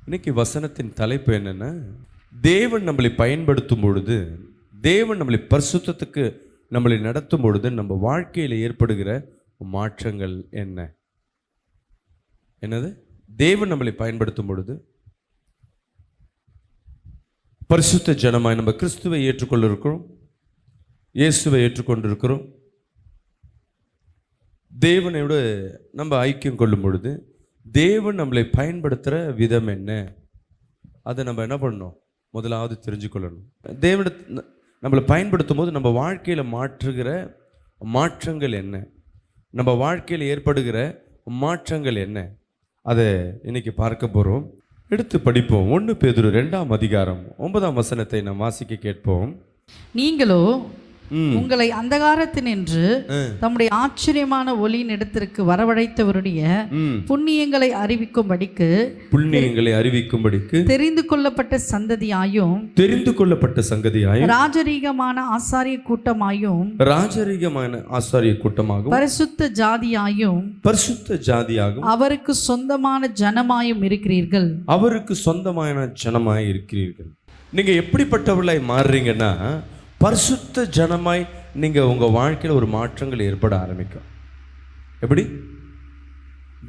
இன்னைக்கு வசனத்தின் தலைப்பு என்னன்னா, தேவன் நம்மளை பயன்படுத்தும் பொழுது, தேவன் நம்மளை பரிசுத்தத்துக்கு நம்மளை நடத்தும் பொழுது நம்ம வாழ்க்கையில் ஏற்படுகிற மாற்றங்கள் என்ன? என்னது? தேவன் நம்மளை பயன்படுத்தும் பொழுது பரிசுத்த ஜனமாய் நம்ம கிறிஸ்துவை ஏற்றுக்கொண்டு இருக்கிறோம், இயேசுவை ஏற்றுக்கொண்டு இருக்கிறோம். தேவனோட நம்ம ஐக்கியம் கொள்ளும் பொழுது தேவன் நம்மளை பயன்படுத்துகிற விதம் என்ன, அதை நம்ம என்ன பண்ணணும்? முதலாவது தெரிஞ்சுக்கொள்ளணும். தேவனை நம்மளை பயன்படுத்தும் போது நம்ம வாழ்க்கையில் மாற்றுகிற மாற்றங்கள் என்ன, நம்ம வாழ்க்கையில் ஏற்படுகிற மாற்றங்கள் என்ன, அதை இன்னைக்கு பார்க்க போகிறோம். எடுத்து படிப்போம். 1 பேதுரு 2ஆம் அதிகாரம் 9ஆம் வசனத்தை நாம் வாசிக்க கேட்போம். நீங்களோ உங்களை அந்தகாரத்தினின்று தம்முடைய ஆச்சரியமான ஒளியின் இடத்திற்கு வரவழைத்தவருடைய புண்ணியங்களை அறிவிக்கும்படிக்கு தெரிந்து கொள்ளப்பட்ட சந்ததியாயும் ராஜரீகமான ஆசாரிய கூட்டமாயும் பரிசுத்த ஜாதியாயும் அவருக்கு சொந்தமான ஜனமாயும் இருக்கிறீர்கள். நீங்க எப்படிப்பட்டவர்களாய் மாறுறீங்கன்னா, பரிசுத்த ஜனமாய் நீங்கள் உங்கள் வாழ்க்கையில் ஒரு மாற்றங்கள் ஏற்பட ஆரம்பிக்கும். எப்படி?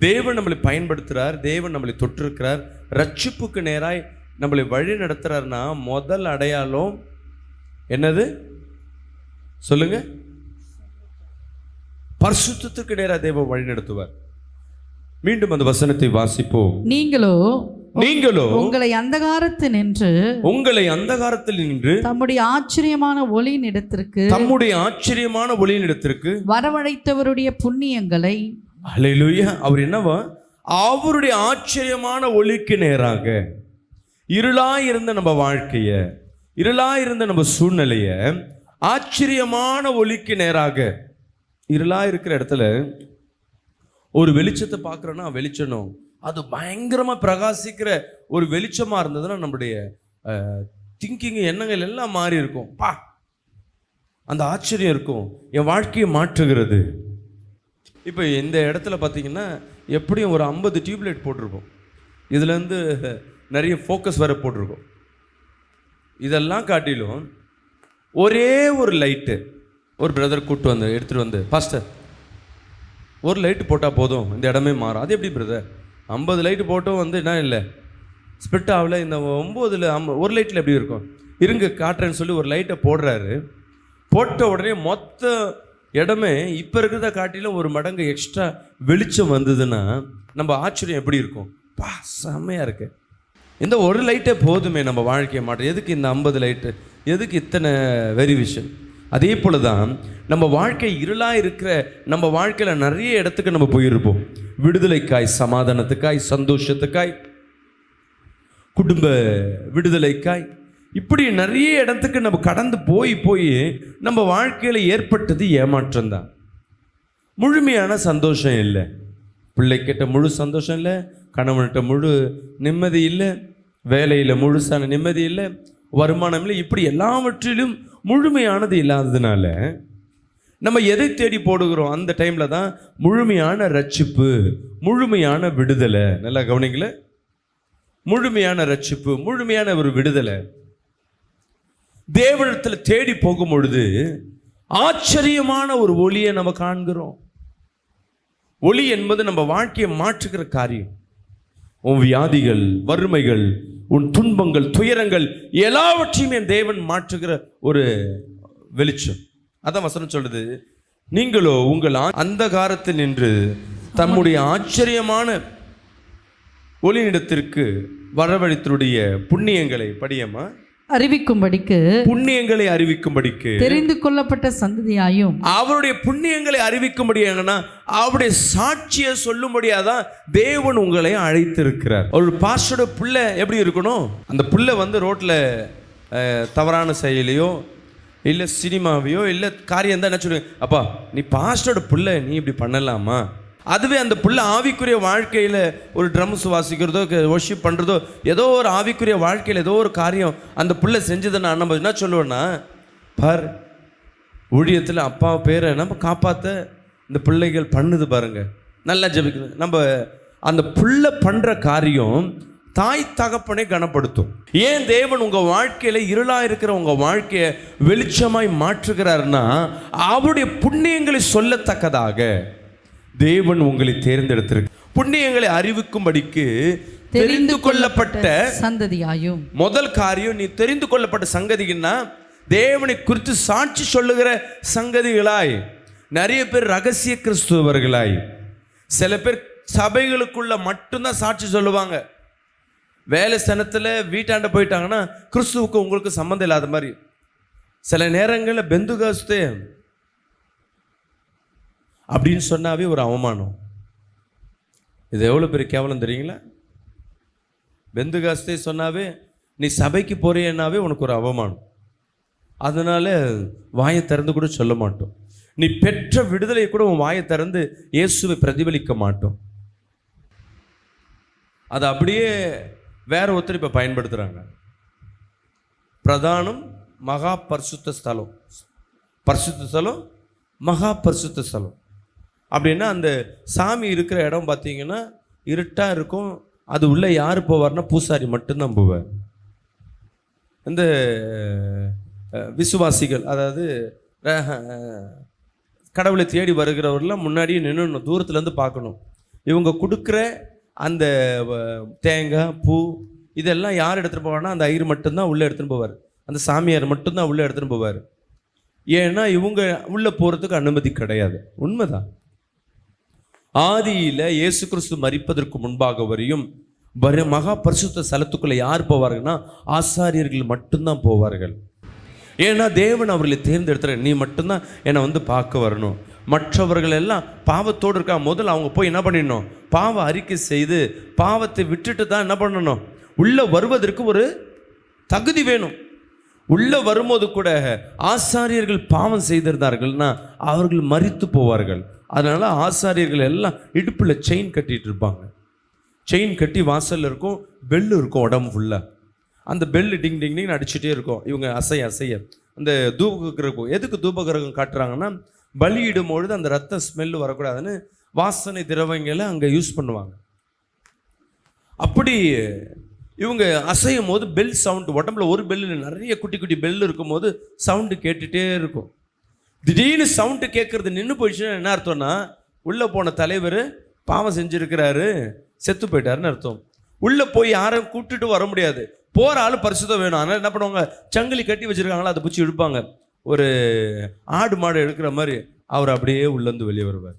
தேவன் நம்மளை பயன்படுத்துகிறார், தேவன் நம்மளை தொற்றிருக்கிறார், ரட்சிப்புக்கு நேராய் நம்மளை வழி நடத்துகிறார்னா முதல் அடையாளம் என்னது சொல்லுங்க? பரிசுத்தத்துக்கு நேராக தேவன் வழி நடத்துவார். மீண்டும் அந்த வசனத்தை வாசிப்போம். நீங்களோ உங்களை அந்தகாரத்தில் நின்று தம்முடைய ஆச்சரியமான ஒளியின் இடத்திற்கு வரவழைத்தவருடைய புண்ணியங்களை. அல்லேலூயா. அவர் என்னவா? அவருடைய ஆச்சரியமான ஒளிக்கு நேராக இருளாயிருந்த நம்ம வாழ்க்கைய, இருளாயிருந்த நம்ம சூழ்நிலைய ஆச்சரியமான ஒளிக்கு நேராக, இருளாயிருக்கிற இடத்துல ஒரு வெளிச்சத்தை பார்க்குறோன்னா வெளிச்சம் அது பயங்கரமாக பிரகாசிக்கிற ஒரு வெளிச்சமாக இருந்ததுன்னா நம்முடைய திங்கிங், எண்ணங்கள் எல்லாம் மாறி இருக்கும். அந்த ஆச்சரியம் இருக்கும், என் வாழ்க்கையை மாற்றுகிறது. இப்போ இந்த இடத்துல பார்த்தீங்கன்னா எப்படியும் ஒரு 50 டியூப்லைட் போட்டிருக்கோம். இதுலேருந்து நிறைய ஃபோக்கஸ் வேறு போட்டிருக்கோம். இதெல்லாம் காட்டிலும் ஒரே ஒரு லைட்டு ஒரு பிரதர் கூப்பிட்டு எடுத்துகிட்டு வந்து, பாஸ்டர் ஒரு லைட்டு போட்டால் போதும், இந்த இடமே மாறும். அது எப்படி பிரதர்? 50 லைட்டு போட்டோம் என்ன இல்லை, ஸ்பிட் ஆகல. இந்த 9 ஒரு லைட்டில் எப்படி இருக்கும்? இருங்க காட்டுறேன்னு சொல்லி ஒரு லைட்டை போடுறாரு. போட்ட உடனே மொத்த இடமே இப்போ இருக்கிறத காட்டிலும் ஒரு மடங்கு எக்ஸ்ட்ரா வெளிச்சம் வந்ததுன்னா நம்ம ஆச்சரியம் எப்படி இருக்கும்? செம்மையாக இருக்கு, இந்த ஒரு லைட்டே போதுமே நம்ம வாழ்க்கையை மாற்ற, எதுக்கு இந்த 50 லைட்டு, எதுக்கு இத்தனை வெரிவிஷன்? அதே போல தான் நம்ம வாழ்க்கை இருளாக இருக்கிற நம்ம வாழ்க்கையில் நிறைய இடத்துக்கு நம்ம போயிருப்போம். விடுதலைக்காய், சமாதானத்துக்காய், சந்தோஷத்துக்காய், குடும்ப விடுதலைக்காய், இப்படி நிறைய இடத்துக்கு நம்ம கடந்து போய் நம்ம வாழ்க்கையில் ஏற்பட்டது ஏமாற்றம் தான். முழுமையான சந்தோஷம் இல்லை, பிள்ளைக்கிட்ட முழு சந்தோஷம் இல்லை, கணவன்கிட்ட முழு நிம்மதி இல்லை, வேலையில் முழுசான நிம்மதி இல்லை, வருமானம் இல்லை, இப்படி எல்லாவற்றிலும் முழுமையானது இல்லாததுனால நம்ம எதை தேடி போடுகிறோம்? அந்த டைமில் தான் முழுமையான ரட்சிப்பு, முழுமையான விடுதலை. நல்லா கவனிங்கள, முழுமையான ரட்சிப்பு, முழுமையான ஒரு விடுதலை தேவனிடத்தில் தேடி போகும் பொழுது ஆச்சரியமான ஒரு ஒளியை நம்ம காண்கிறோம். ஒளி என்பது நம்ம வாழ்க்கையை மாற்றுகிற காரியம். உன் வியாதிகள், வறுமைகள், உன் துன்பங்கள், துயரங்கள் எல்லாவற்றையுமே தேவன் மாற்றுகிற ஒரு வெளிச்சம். அதான் வசனம் சொல்லுது, நீங்களோ உங்கள் அந்தகாரத்தில் நின்று தம்முடைய ஆச்சரியமான ஒளியிடத்திற்கு வரவழைத்தருடைய புண்ணியங்களை படியமா அறிவிக்கும்படிக்கு, புண்ணியங்களை அறிவிக்கும்படிக்கு தெரிந்து கொள்ளப்பட்ட சந்ததியாயும். அவருடைய புண்ணியங்களை அறிவிக்கும்படியாங்கன்னா அவருடைய சாட்சியை சொல்லும்படியாதான் தேவன் உங்களை அழைத்திருக்கிறார். ஒரு பாஸ்டரோட பிள்ளை எப்படி இருக்கணும்? அந்த பிள்ளை ரோட்ல தவறான செயலையோ இல்லை சினிமாவையோ இல்லை காரியம் தான் என்ன சொல்லுங்க, அப்பா நீ பாஸ்டரோட பிள்ளை, நீ இப்படி பண்ணலாமா? அதுவே அந்த புள்ள ஆவிக்குரிய வாழ்க்கையில் ஒரு ட்ரம்ஸ் வாசிக்கிறதோ, வொர்ஷிப் பண்ணுறதோ, ஏதோ ஒரு ஆவிக்குரிய வாழ்க்கையில் ஏதோ ஒரு காரியம் அந்த புள்ள செஞ்சதுன்னா நம்ம என்ன சொல்லுவோன்னா, பார் ஊழியத்தில் அப்பா பேரை நம்ம காப்பாற்ற இந்த பிள்ளைகள் பண்ணுது பாருங்க, நல்லா ஜெபிக்குது. நம்ம அந்த புள்ள பண்ணுற காரியம் தாய் தகப்பனை கனப்படுத்தும். ஏன் தேவன் உங்க வாழ்க்கையில இருளா இருக்கிற உங்க வாழ்க்கையை வெளிச்சமாய் மாற்றுகிறார்னா, அவருடைய புண்ணியங்களை சொல்லத்தக்கதாக தேவன் உங்களை தேர்ந்தெடுத்திருக்கு. புண்ணியங்களை அறிவிக்கும்படிக்கு தெரிந்து கொள்ளப்பட்ட சந்ததியாயும். முதல் காரியம், நீ தெரிந்து கொள்ளப்பட்ட சங்கதின்னா தேவனை குறித்து சாட்சி சொல்லுகிற சங்கதிகளாய். நிறைய பேர் ரகசிய கிறிஸ்துவர்களாய், சில பேர் சபைகளுக்குள்ள மட்டும்தான் சாட்சி சொல்லுவாங்க. வேலை ஸ்தலத்தில் வீட்டாண்ட போயிட்டாங்கன்னா கிறிஸ்துவுக்கு உங்களுக்கு சம்மந்தம் இல்லாத மாதிரி. சில நேரங்களில் பெந்துகாஸ்தே அப்படின்னு சொன்னாவே ஒரு அவமானம். இது எவ்வளோ பெரிய கேவலம் தெரியுங்களா? பெந்துகாஸ்தே சொன்னாவே, நீ சபைக்கு போறியன்னாவே உனக்கு ஒரு அவமானம். அதனால வாயை திறந்து கூட சொல்ல மாட்டோம். நீ பெற்ற விடுதலையை கூட உன் வாயை திறந்து இயேசுவை பிரதிபலிக்க மாட்டோம். அதை அப்படியே வேற ஒருத்தர் இப்போ பயன்படுத்துகிறாங்க. பிரதானம் மகா பரிசுத்த ஸ்தலம், பரிசுத்த ஸ்தலம் மகா பரிசுத்த ஸ்தலம் அப்படின்னா, அந்த சாமி இருக்கிற இடம் பார்த்தீங்கன்னா இருட்டாக இருக்கும். அது உள்ளே யார் போவார்னா பூசாரி மட்டும்தான் போவார். இந்த விசுவாசிகள், அதாவது கடவுளை தேடி வருகிறவர்கள்லாம் முன்னாடியே நின்று தூரத்துலேருந்து பார்க்கணும். இவங்க கொடுக்குற அந்த தேங்காய் பூ இதெல்லாம் யார் எடுத்துகிட்டு போவார்னா அந்த ஐயர் மட்டும்தான் உள்ளே எடுத்துகிட்டு போவார். அந்த சாமியார் மட்டும்தான் உள்ளே எடுத்துகிட்டு போவார். ஏன்னா இவங்க உள்ளே போகிறதுக்கு அனுமதி கிடையாது. உண்மைதான். ஆதியில் இயேசு கிறிஸ்து மரிப்பதற்கு முன்பாக வரையும் மகா பரிசுத்த ஸ்தலத்துக்குள்ளே யார் போவார்கள்னா ஆசாரியர்கள் மட்டும்தான் போவார்கள். ஏன்னா தேவன் அவர்களை தேர்ந்தெடுத்துற, நீ மட்டும்தான் என்னை வந்து பார்க்க வரணும். மற்றவர்கள் எல்லாம் பாவத்தோடு இருக்கா. முதல்ல அவங்க போய் என்ன பண்ணிடணும், பாவ அறிக்கை செய்து பாவத்தை விட்டுட்டு தான் என்ன பண்ணணும், உள்ளே வருவதற்கு ஒரு தகுதி வேணும். உள்ளே வரும்போது கூட ஆசாரியர்கள் பாவம் செய்திருந்தார்கள்னா அவர்கள் மரித்து போவார்கள். அதனால ஆசாரியர்கள் எல்லாம் இடுப்பில் செயின் கட்டிட்டு இருப்பாங்க. செயின் கட்டி வாசலில் இருக்கும், பெல்லு இருக்கும் உடம்பு ஃபுல்லாக. அந்த பெல்லு டிங் டிங் டிங்னு அடிச்சுட்டே இருக்கும். இவங்க அசைய அந்த தூபகிரகம், எதுக்கு தூபகிரகம் காட்டுறாங்கன்னா, பலியிடும் பொழுது அந்த ரத்த ஸ்மெல்லு வரக்கூடாதுன்னு வாசனை திரவங்களை அங்கே யூஸ் பண்ணுவாங்க. அப்படி இவங்க அசையும் போது பெல் சவுண்டு, உடம்புல ஒரு பெல்லு நிறைய குட்டி குட்டி பெல் இருக்கும் போது சவுண்டு கேட்டுகிட்டே இருக்கும். திடீர்னு சவுண்டு கேட்கறது நின்று போயிடுச்சுன்னா என்ன அர்த்தம்னா, உள்ளே போன தலைவர் பாவம் செஞ்சுருக்கிறாரு, செத்து போயிட்டாருன்னு அர்த்தம். உள்ளே போய் யாரும் கூப்பிட்டுட்டு வர முடியாது. போகிற ஆள் பரிசுத்தம் வேணும். அதனால் என்ன பண்ணுவாங்க, சங்கிலி கட்டி வச்சுருக்காங்களா அதை பிடிச்சி இழுப்பாங்க. ஒரு ஆடு மாடு எடுக்கிற மாதிரி அவர் அப்படியே உள்ளேருந்து வெளியே வருவார்.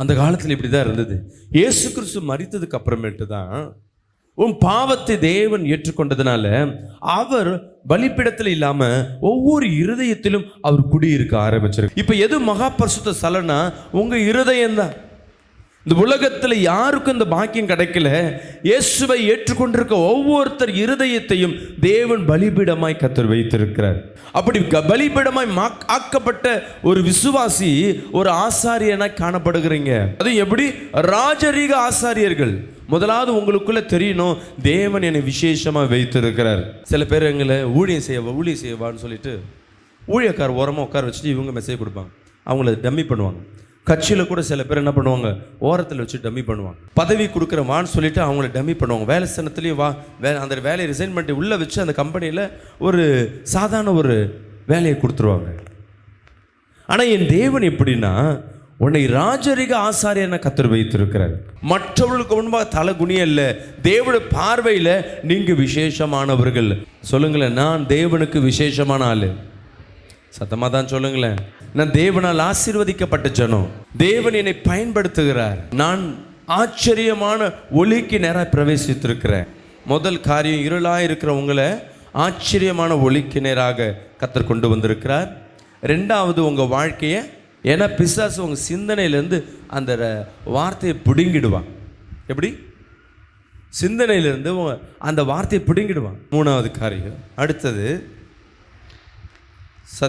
அந்த காலத்தில் இப்படி தான் இருந்தது. இயேசு கிறிஸ்து மரித்ததுக்கு அப்புறமேட்டு தான் உன் பாவத்தை தேவன் ஏற்றுக்கொண்டதுனால அவர் பலிப்பிடத்தில் இல்லாம ஒவ்வொரு இருதயத்திலும் அவர் குடியிருக்க ஆரம்பிச்சிருக்கு. இப்ப எது மகா பரிசுத்த ஸ்தலம்னா உங்க இருதயம் தான். இந்த உலகத்தில் யாருக்கும் இந்த பாக்கியம் கிடைக்கல. இயேசுவை ஏற்றுக்கொண்டிருக்க ஒவ்வொருத்தர் இருதயத்தையும் தேவன் பலிபீடமாய் கர்த்தர் வைத்திருக்கிறார். அப்படி பலிபீடமாய் ஆக்கப்பட்ட ஒரு விசுவாசி ஒரு ஆசாரியனாய் காணப்படுகிறீங்க. அது எப்படி? ராஜரீக ஆசாரியர்கள். முதலாவது உங்களுக்குள்ள தெரியணும், தேவன் என்னை விசேஷமாக வைத்திருக்கிறார். சில பேர் எங்களை ஊழியம் செய்வான்னு சொல்லிட்டு ஊழியக்கார் ஓரமாக உட்கார வச்சுட்டு இவங்க மெசேஜ் கொடுப்பாங்க. அவங்கள டம்மி பண்ணுவாங்க. கட்சியில் கூட சில பேர் என்ன பண்ணுவாங்க, ஓரத்தில் வச்சு டம்மி பண்ணுவாங்க. பதவி கொடுக்குறவான்னு சொல்லிட்டு அவங்கள டம்மி பண்ணுவாங்க. வேலை ஸ்தானத்துலேயும் அந்த வேலையை ரிசைன் பண்ணிட்டு உள்ளே வச்சு அந்த கம்பெனியில் ஒரு சாதாரண ஒரு வேலையை கொடுத்துருவாங்க. ஆனால் என் தேவன் எப்படின்னா, உன்னை ராஜரிக ஆசாரியனை கர்த்தர் வைத்திருக்கிறார். மற்றவர்களுக்கு முன்பாக தலை குனிய இல்லை, தேவனுடைய பார்வையில் நீங்கள் விசேஷமானவர்கள். சொல்லுங்களேன், நான் தேவனுக்கு விசேஷமான ஆள். சத்தமாக தான் சொல்லுங்களேன். நான் தேவனால் ஆசீர்வதிக்கப்பட்ட ஜனம். தேவன் என்னை பயன்படுத்துகிறார். நான் ஆச்சரியமான ஒளிக்கு நேராக பிரவேசித்திருக்கிறேன். முதல் காரியம், இருளாக இருக்கிற உங்களை ஆச்சரியமான ஒளிக்கு நேராக கர்த்தர் கொண்டு வந்திருக்கிறார். ரெண்டாவது, உங்கள் வாழ்க்கையை, ஏன்னா பிசாசு உங்கள் சிந்தனையிலேருந்து அந்த வார்த்தையை பிடுங்கிடுவான். எப்படி? சிந்தனையிலேருந்து அந்த வார்த்தையை பிடுங்கிடுவான். மூணாவது காரியம், அடுத்தது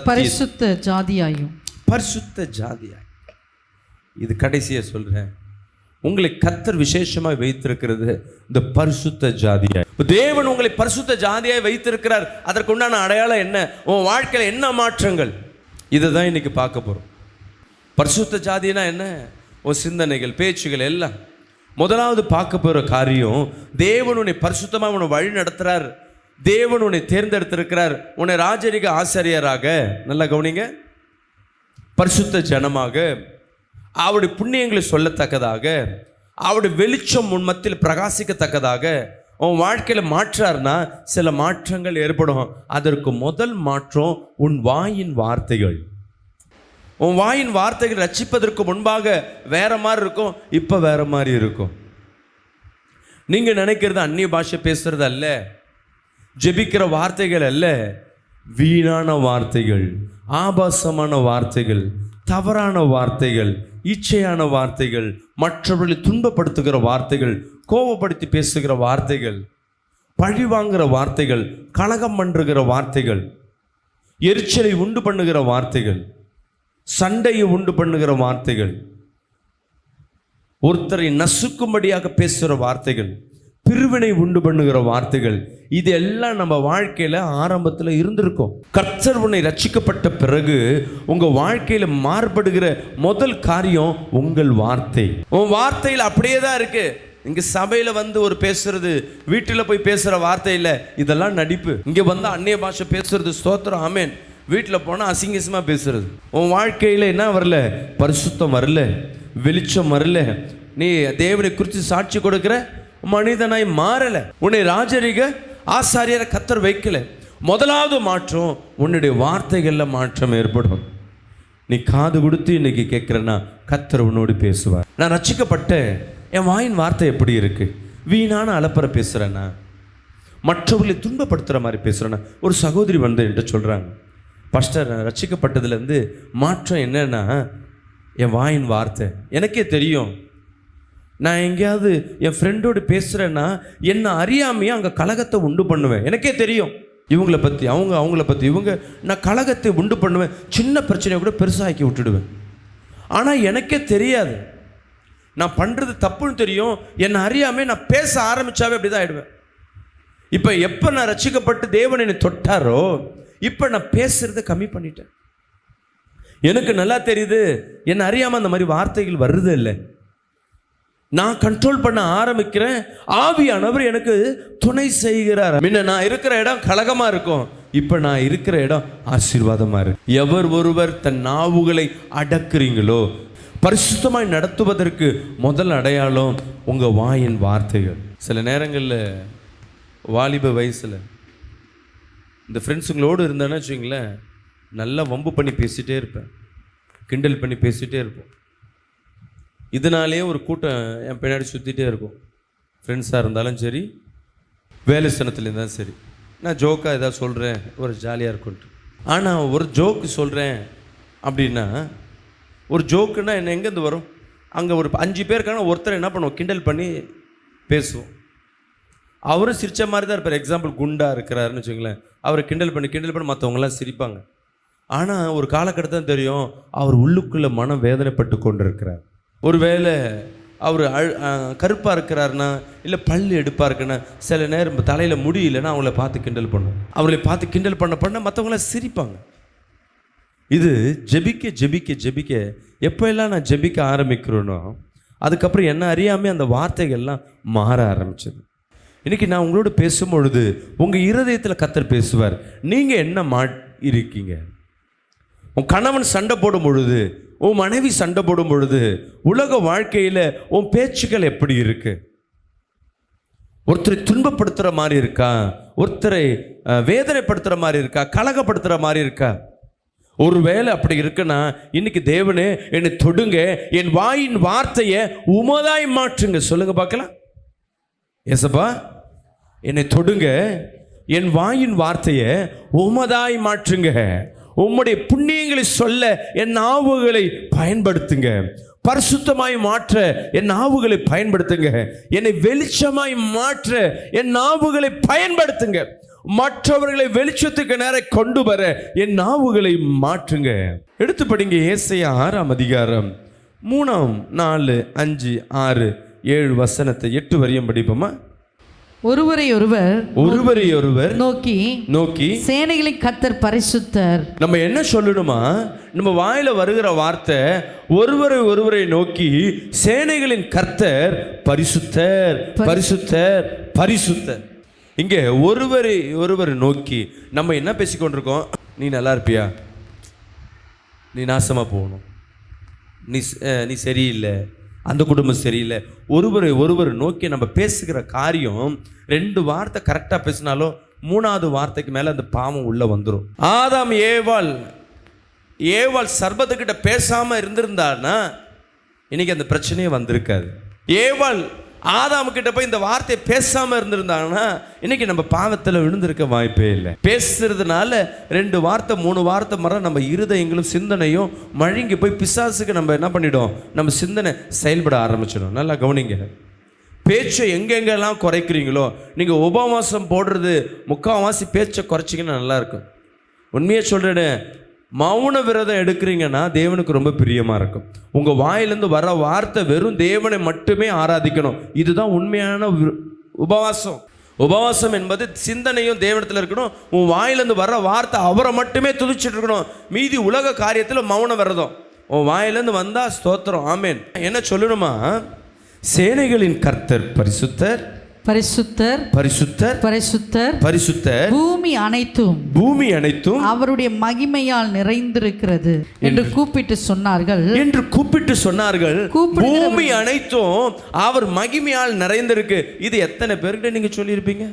பரிசுத்த ஜாதியாயும். பரிசுத்த ஜாதியாய். இது கடைசியா சொல்றேன், உங்களை கர்த்தர் விசேஷமாய் வைத்திருக்கிறது இந்த பரிசுத்த ஜாதியாய். தேவன் உங்களை பரிசுத்த ஜாதியாய் வைத்திருக்கிறார். அதற்குண்டான அடையாளம் என்ன? உன் வாழ்க்கையில் என்ன மாற்றங்கள்? இதை தான் இன்னைக்கு பார்க்க போறோம். பரிசுத்த ஜாதினா என்ன? உன் சிந்தனைகள், பேச்சுகள் எல்லாம் முதலாவது பார்க்க போகிற காரியம், தேவன் உன்னை பரிசுத்தமாக உன்னை வழி நடத்துகிறார். தேவன் உன்னை தேர்ந்தெடுத்திருக்கிறார். உன்னை ராஜரிக ஆசாரியராக, நல்லா கவனிங்க, பரிசுத்த ஜனமாக, அவருடைய புண்ணியங்களை சொல்லத்தக்கதாக, அவருடைய வெளிச்சம் உன் மத்தியில் பிரகாசிக்கத்தக்கதாக உன் வாழ்க்கையில் மாற்றார்னா சில மாற்றங்கள் ஏற்படும். அதற்கு முதல் மாற்றம் உன் வாயின் வார்த்தைகள். உன் வாயின் வார்த்தைகள் ரட்சிப்பதற்கு முன்பாக வேற மாதிரி இருக்கும், இப்போ வேற மாதிரி இருக்கும். நீங்கள் நினைக்கிறது அந்நிய பாஷை பேசுறது அல்ல, ஜெபிக்கிற வார்த்தைகள் அல்ல, வீணான வார்த்தைகள், ஆபாசமான வார்த்தைகள், தவறான வார்த்தைகள், இச்சையான வார்த்தைகள், மற்றவர்களை துன்பப்படுத்துகிற வார்த்தைகள், கோபப்படுத்தி பேசுகிற வார்த்தைகள், பழி வாங்குகிற வார்த்தைகள், கலகம் பண்ணுகிற வார்த்தைகள், எரிச்சலை உண்டு பண்ணுகிற வார்த்தைகள், சண்டையை உண்டு பண்ணுகிற வார்த்தைகள், ஒருத்தரை நசுக்கும்படியாக பேசுகிற வார்த்தைகள், பிரிவினை உண்டு பண்ணுகிற வார்த்தைகள், இது எல்லாம் நம்ம வாழ்க்கையில் ஆரம்பத்தில் இருந்திருக்கும். கர்த்தர் உன்னை ரட்சிக்கப்பட்ட பிறகு உங்கள் வாழ்க்கையில் மாறுபடுகிற முதல் காரியம் உங்கள் வார்த்தை. உன் வார்த்தையில் அப்படியே தான் இருக்கு. இங்கே சபையில் வந்து ஒரு பேசுறது, வீட்டில் போய் பேசுகிற வார்த்தை இல்லை, இதெல்லாம் நடிப்பு. இங்கே வந்து அந்நிய பாஷை பேசுறது, ஸ்தோத்திரம், ஆமேன். வீட்டில் போனால் அசிங்கசமாக பேசுறது. உன் வாழ்க்கையில் என்ன வரல? பரிசுத்தம் வரல, வெளிச்சம் வரல, நீ தேவனை குறித்து சாட்சி கொடுக்கிற மனிதனாய் மாறல, உன்னை ராஜரிக ஆசாரியரை கர்த்தர் வைக்கல. முதலாவது மாற்றம் உன்னுடைய வார்த்தைகளில் மாற்றம் ஏற்படும். நீ காது கொடுத்து இன்னைக்கு கேட்குறேன்னா கர்த்தர் உன்னோடு பேசுவார். நான் ரட்சிக்கப்பட்ட என் வாயின் வார்த்தை எப்படி இருக்கு? வீணான அலப்பறை பேசுகிறேன்னா, மற்றவர்களை துன்பப்படுத்துகிற மாதிரி பேசுகிறேன்னா. ஒரு சகோதரி வந்து என்கிட்ட சொல்கிறாங்க, பாஸ்டர், ரட்சிக்கப்பட்டதுலேருந்து மாற்றம் என்னன்னா என் வாயின் வார்த்தை. எனக்கே தெரியும், நான் எங்கேயாவது என் ஃப்ரெண்டோடு பேசுகிறேன்னா என்னை அறியாமையே அங்கே கலகத்தை உண்டு பண்ணுவேன். எனக்கே தெரியும், இவங்களை பற்றி அவங்கள பற்றி இவங்க, நான் கலகத்தை உண்டு பண்ணுவேன். சின்ன பிரச்சனையை கூட பெருசாக்கி விட்டுடுவேன். ஆனால் எனக்கே தெரியாது, நான் பண்ணுறது தப்புன்னு தெரியும். என்னை அறியாமல் நான் பேச ஆரம்பித்தாவே அப்படி தான் ஆகிடுவேன். இப்போ எப்போ நான் ரட்சிக்கப்பட்டு தேவன் என்னை தொட்டாரோ இப்போ நான் பேசுகிறத கம்மி பண்ணிட்டேன். எனக்கு நல்லா தெரியுது, என்னை அறியாமல் அந்த மாதிரி வார்த்தைகள் வருது இல்லை. நான் கண்ட்ரோல் பண்ண ஆரம்பிக்கிறேன். ஆவியானவர் எனக்கு துணை செய்கிறார். முன்ன நான் இருக்கிற இடம் கலகமாக இருக்கும், இப்போ நான் இருக்கிற இடம் ஆசீர்வாதமாக இருக்கு. எவர் ஒருவர் தன் நாவுகளை அடக்குறீங்களோ, பரிசுத்தமாய் நடத்துவதற்கு முதல் அடையாளம் உங்கள் வாயின் வார்த்தைகள். சில நேரங்களில் வாலிப வயசில் இந்த ஃப்ரெண்ட்ஸுங்களோடு இருந்தேன்னு வச்சுங்களேன், நல்லா வம்பு பண்ணி பேசிகிட்டே இருப்பேன், கிண்டல் பண்ணி பேசிகிட்டே இருப்போம். இதனாலே ஒரு கூட்டம் என் பின்னாடி சுற்றிட்டே இருக்கும். ஃப்ரெண்ட்ஸாக இருந்தாலும் சரி, வேலை ஸ்தானத்தில் இருந்தாலும் சரி. நான் ஜோக்காக ஏதாவது சொல்கிறேன், ஒரு ஜாலியாக இருக்குன்ட்டு. ஆனால் ஒரு ஜோக்கு சொல்கிறேன் அப்படின்னா, ஒரு ஜோக்குன்னா என்ன எங்கேருந்து வரும்? அங்கே ஒரு 5 பேருக்கான ஒருத்தர் என்ன பண்ணுவோம், கிண்டல் பண்ணி பேசுவோம். அவரும் சிரித்த மாதிரி தான் இருப்பார். எக்ஸாம்பிள், குண்டா இருக்கிறாருன்னு வச்சுங்களேன், அவரை கிண்டல் பண்ணி மற்றவங்களாம் சிரிப்பாங்க. ஆனால் ஒரு காலகட்டத்தான் தெரியும், அவர் உள்ளுக்குள்ளே மனம் வேதனைப்பட்டு கொண்டு இருக்கிறார். ஒருவேளை அவர் கருப்பாக இருக்கிறாருன்னா, இல்லை பல் எடுப்பாக இருக்குன்னா, சில நேரம் தலையில் முடி இல்லைன்னா அவங்கள பார்த்து கிண்டல் பண்ணும். அவங்களை பார்த்து கிண்டல் பண்ண மற்றவங்களாம் சிரிப்பாங்க. இது ஜெபிக்க ஜெபிக்க ஜெபிக்க எப்போ எல்லாம் நான் ஜெபிக்க ஆரம்பிக்கிறேனோ அதுக்கப்புறம் என்ன அறியாமல் அந்த வார்த்தைகள்லாம் மாற ஆரம்பிச்சது. இன்றைக்கி நான் உங்களோட பேசும்பொழுது உங்கள் இருதயத்தில் கர்த்தர் பேசுவார். நீங்கள் என்ன இருக்கீங்க? உன் கணவன் சண்டை போடும் பொழுது, உன் மனைவி சண்டை போடும் பொழுது, உலக வாழ்க்கையில் உன் பேச்சுக்கள் எப்படி இருக்கு? ஒருத்தரை துன்பப்படுத்துகிற மாதிரி இருக்கா? ஒருத்தரை வேதனைப்படுத்துகிற மாதிரி இருக்கா? கலகப்படுத்துகிற மாதிரி இருக்கா? ஒருவேளை அப்படி இருக்குன்னா இன்னைக்கு தேவனே என்னை தொடுங்க, என் வாயின் வார்த்தையை உமதாய் மாற்றுங்க. சொல்லுங்க பார்க்கலாம். ஏசப்பா, என்னை தொடுங்க, என் வாயின் வார்த்தையை உமதாய் மாற்றுங்க. உம்முடைய புண்ணியங்களை சொல்ல என் நாவுகளை பயன்படுத்துங்க. பரிசுத்தமாய் மாற்ற என் நாவுகளை பயன்படுத்துங்க. என்னை வெளிச்சமாய் மாற்ற என் நாவுகளை பயன்படுத்துங்க. மற்றவர்களை வெளிச்சத்துக்கு நேர கொண்டு வர என் நாவுகளை மாற்றுங்க. எடுத்து படிங்க, ஏசாயா 6ஆம் அதிகாரம் 3, 4, 5, 6, 7 வசனத்தை 8 வரையும் படிப்போமா? ஒருவரையொருவர் நோக்கி சேனைகளின் கர்த்தர் பரிசுத்தர். நம்ம என்ன சொல்லணுமா? நம்ம வாயில வருகிற வார்த்தை ஒருவரை நோக்கி சேனைகளின் கர்த்தர் பரிசுத்தர் பரிசுத்தர் பரிசுத்தர். இங்கே ஒருவரை நோக்கி நம்ம என்ன பேசிக்கொண்டிருக்கோம்? நீ நல்லா இருப்பியா? நீ நாசமா போகணும், நீ சரியில்லை, அந்த குடும்பம் சரியில்லை. ஒருவர் நோக்கி நம்ம பேசுகிற காரியம் 2 வார்த்தை கரெக்டாக பேசினாலும் 3வது வார்த்தைக்கு மேலே அந்த பாவம் உள்ளே வந்துடும். ஆதாம் ஏவாள் சர்பத்துக்கிட்ட பேசாமல் இருந்திருந்தான்னா இன்னைக்கு அந்த பிரச்சனையே வந்திருக்காது. ஏவாள் ஆதாமுக்கிட்ட போய் இந்த வார்த்தையை பேசாமல் இருந்திருந்தாங்கன்னா இன்னைக்கு நம்ம பாவத்தில் விழுந்திருக்க வாய்ப்பே இல்லை. பேசுறதுனால 2 வார்த்தை 3 வார்த்தை மர நம்ம இருதயங்களும் சிந்தனையும் மழுங்கி போய் பிசாசுக்கு நம்ம என்ன பண்ணிடும்? நம்ம சிந்தனை செயல்பட ஆரம்பிச்சிடும். நல்லா கவனிங்க. பேச்சை எங்கெங்கெல்லாம் குறைக்கிறீங்களோ, நீங்கள் உபவாசம் போடுறது 3/4 பேச்சை குறைச்சிங்கன்னா நல்லாயிருக்கும். உண்மையை சொல்கிறேன்னு, மௌன விரதம் எடுக்கிறீங்கன்னா தேவனுக்கு ரொம்ப பிரியமாக இருக்கும். உங்கள் வாயிலேருந்து வர வார்த்தை வெறும் தேவனை மட்டுமே ஆராதிக்கணும். இதுதான் உண்மையான உபவாசம். உபவாசம் என்பது சிந்தனையும் தேவனத்தில் இருக்கணும். உன் வாயிலேருந்து வர வார்த்தை அவரை மட்டுமே துதிச்சுட்டு இருக்கணும். மீதி உலக காரியத்தில் மௌன விரதம். உன் வாயிலேருந்து வந்தால் ஸ்தோத்திரம், ஆமேன். என்ன சொல்லணுமா? சேனைகளின் கர்த்தர் பரிசுத்தர் பரிசுத்தர் பரிசுத்தர் பரிசுத்தர் பரிசுத்தர். பூமி அனைத்தும் அவருடைய மகிமையால் நிறைந்திருக்கிறது என்று கூப்பிட்டு சொன்னார்கள். பூமி அனைத்தும் அவர் மகிமையால் நிறைந்திருக்கு. இது எத்தனை பேர்கிட்ட நீங்க சொல்லியிருப்பீங்க?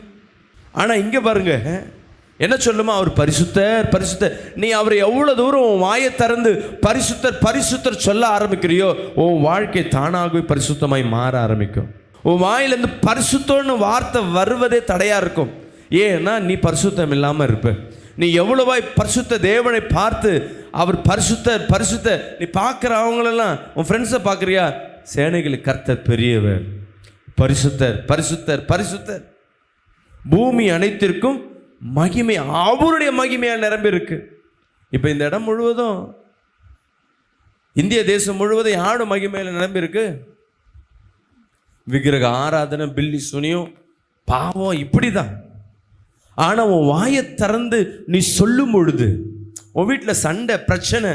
ஆனா இங்க பாருங்க என்ன சொல்லுமா? அவர் பரிசுத்தர் பரிசுத்தர். நீ அவரை எவ்வளவு தூரம் உன் வாயை திறந்து பரிசுத்தர் பரிசுத்தர் சொல்ல ஆரம்பிக்கிறியோ உன் வாழ்க்கை தானாகவே பரிசுத்தமாய் மாற ஆரம்பிக்கும். உன் வாயிலேருந்து பரிசுத்தம்னு வார்த்தை வருவதே தடையா இருக்கும். ஏன்னா நீ பரிசுத்தம் இல்லாமல் இருப்ப. நீ எவ்வளவாய் பரிசுத்த தேவனை பார்த்து அவர் பரிசுத்தர் பரிசுத்தர் நீ பார்க்குற அவங்களெல்லாம் உன் ஃப்ரெண்ட்ஸை பார்க்குறியா? சேனைகளுக்கு கர்த்தர் பெரியவர், பரிசுத்தர் பரிசுத்தர் பரிசுத்தர். பூமி அனைத்திற்கும் மகிமை அவருடைய மகிமையால் நிரம்பி இருக்கு. இப்போ இந்த இடம் முழுவதும், இந்திய தேசம் முழுவதும் யாரு மகிமையில் நிரம்பி இருக்கு? விக்கிரக ஆராதனை, பில்லி சுனியம், பாவம், இப்படிதான். ஆனா உன் வாயை திறந்து நீ சொல்லும் பொழுது உன் வீட்டில் சண்டை பிரச்சனை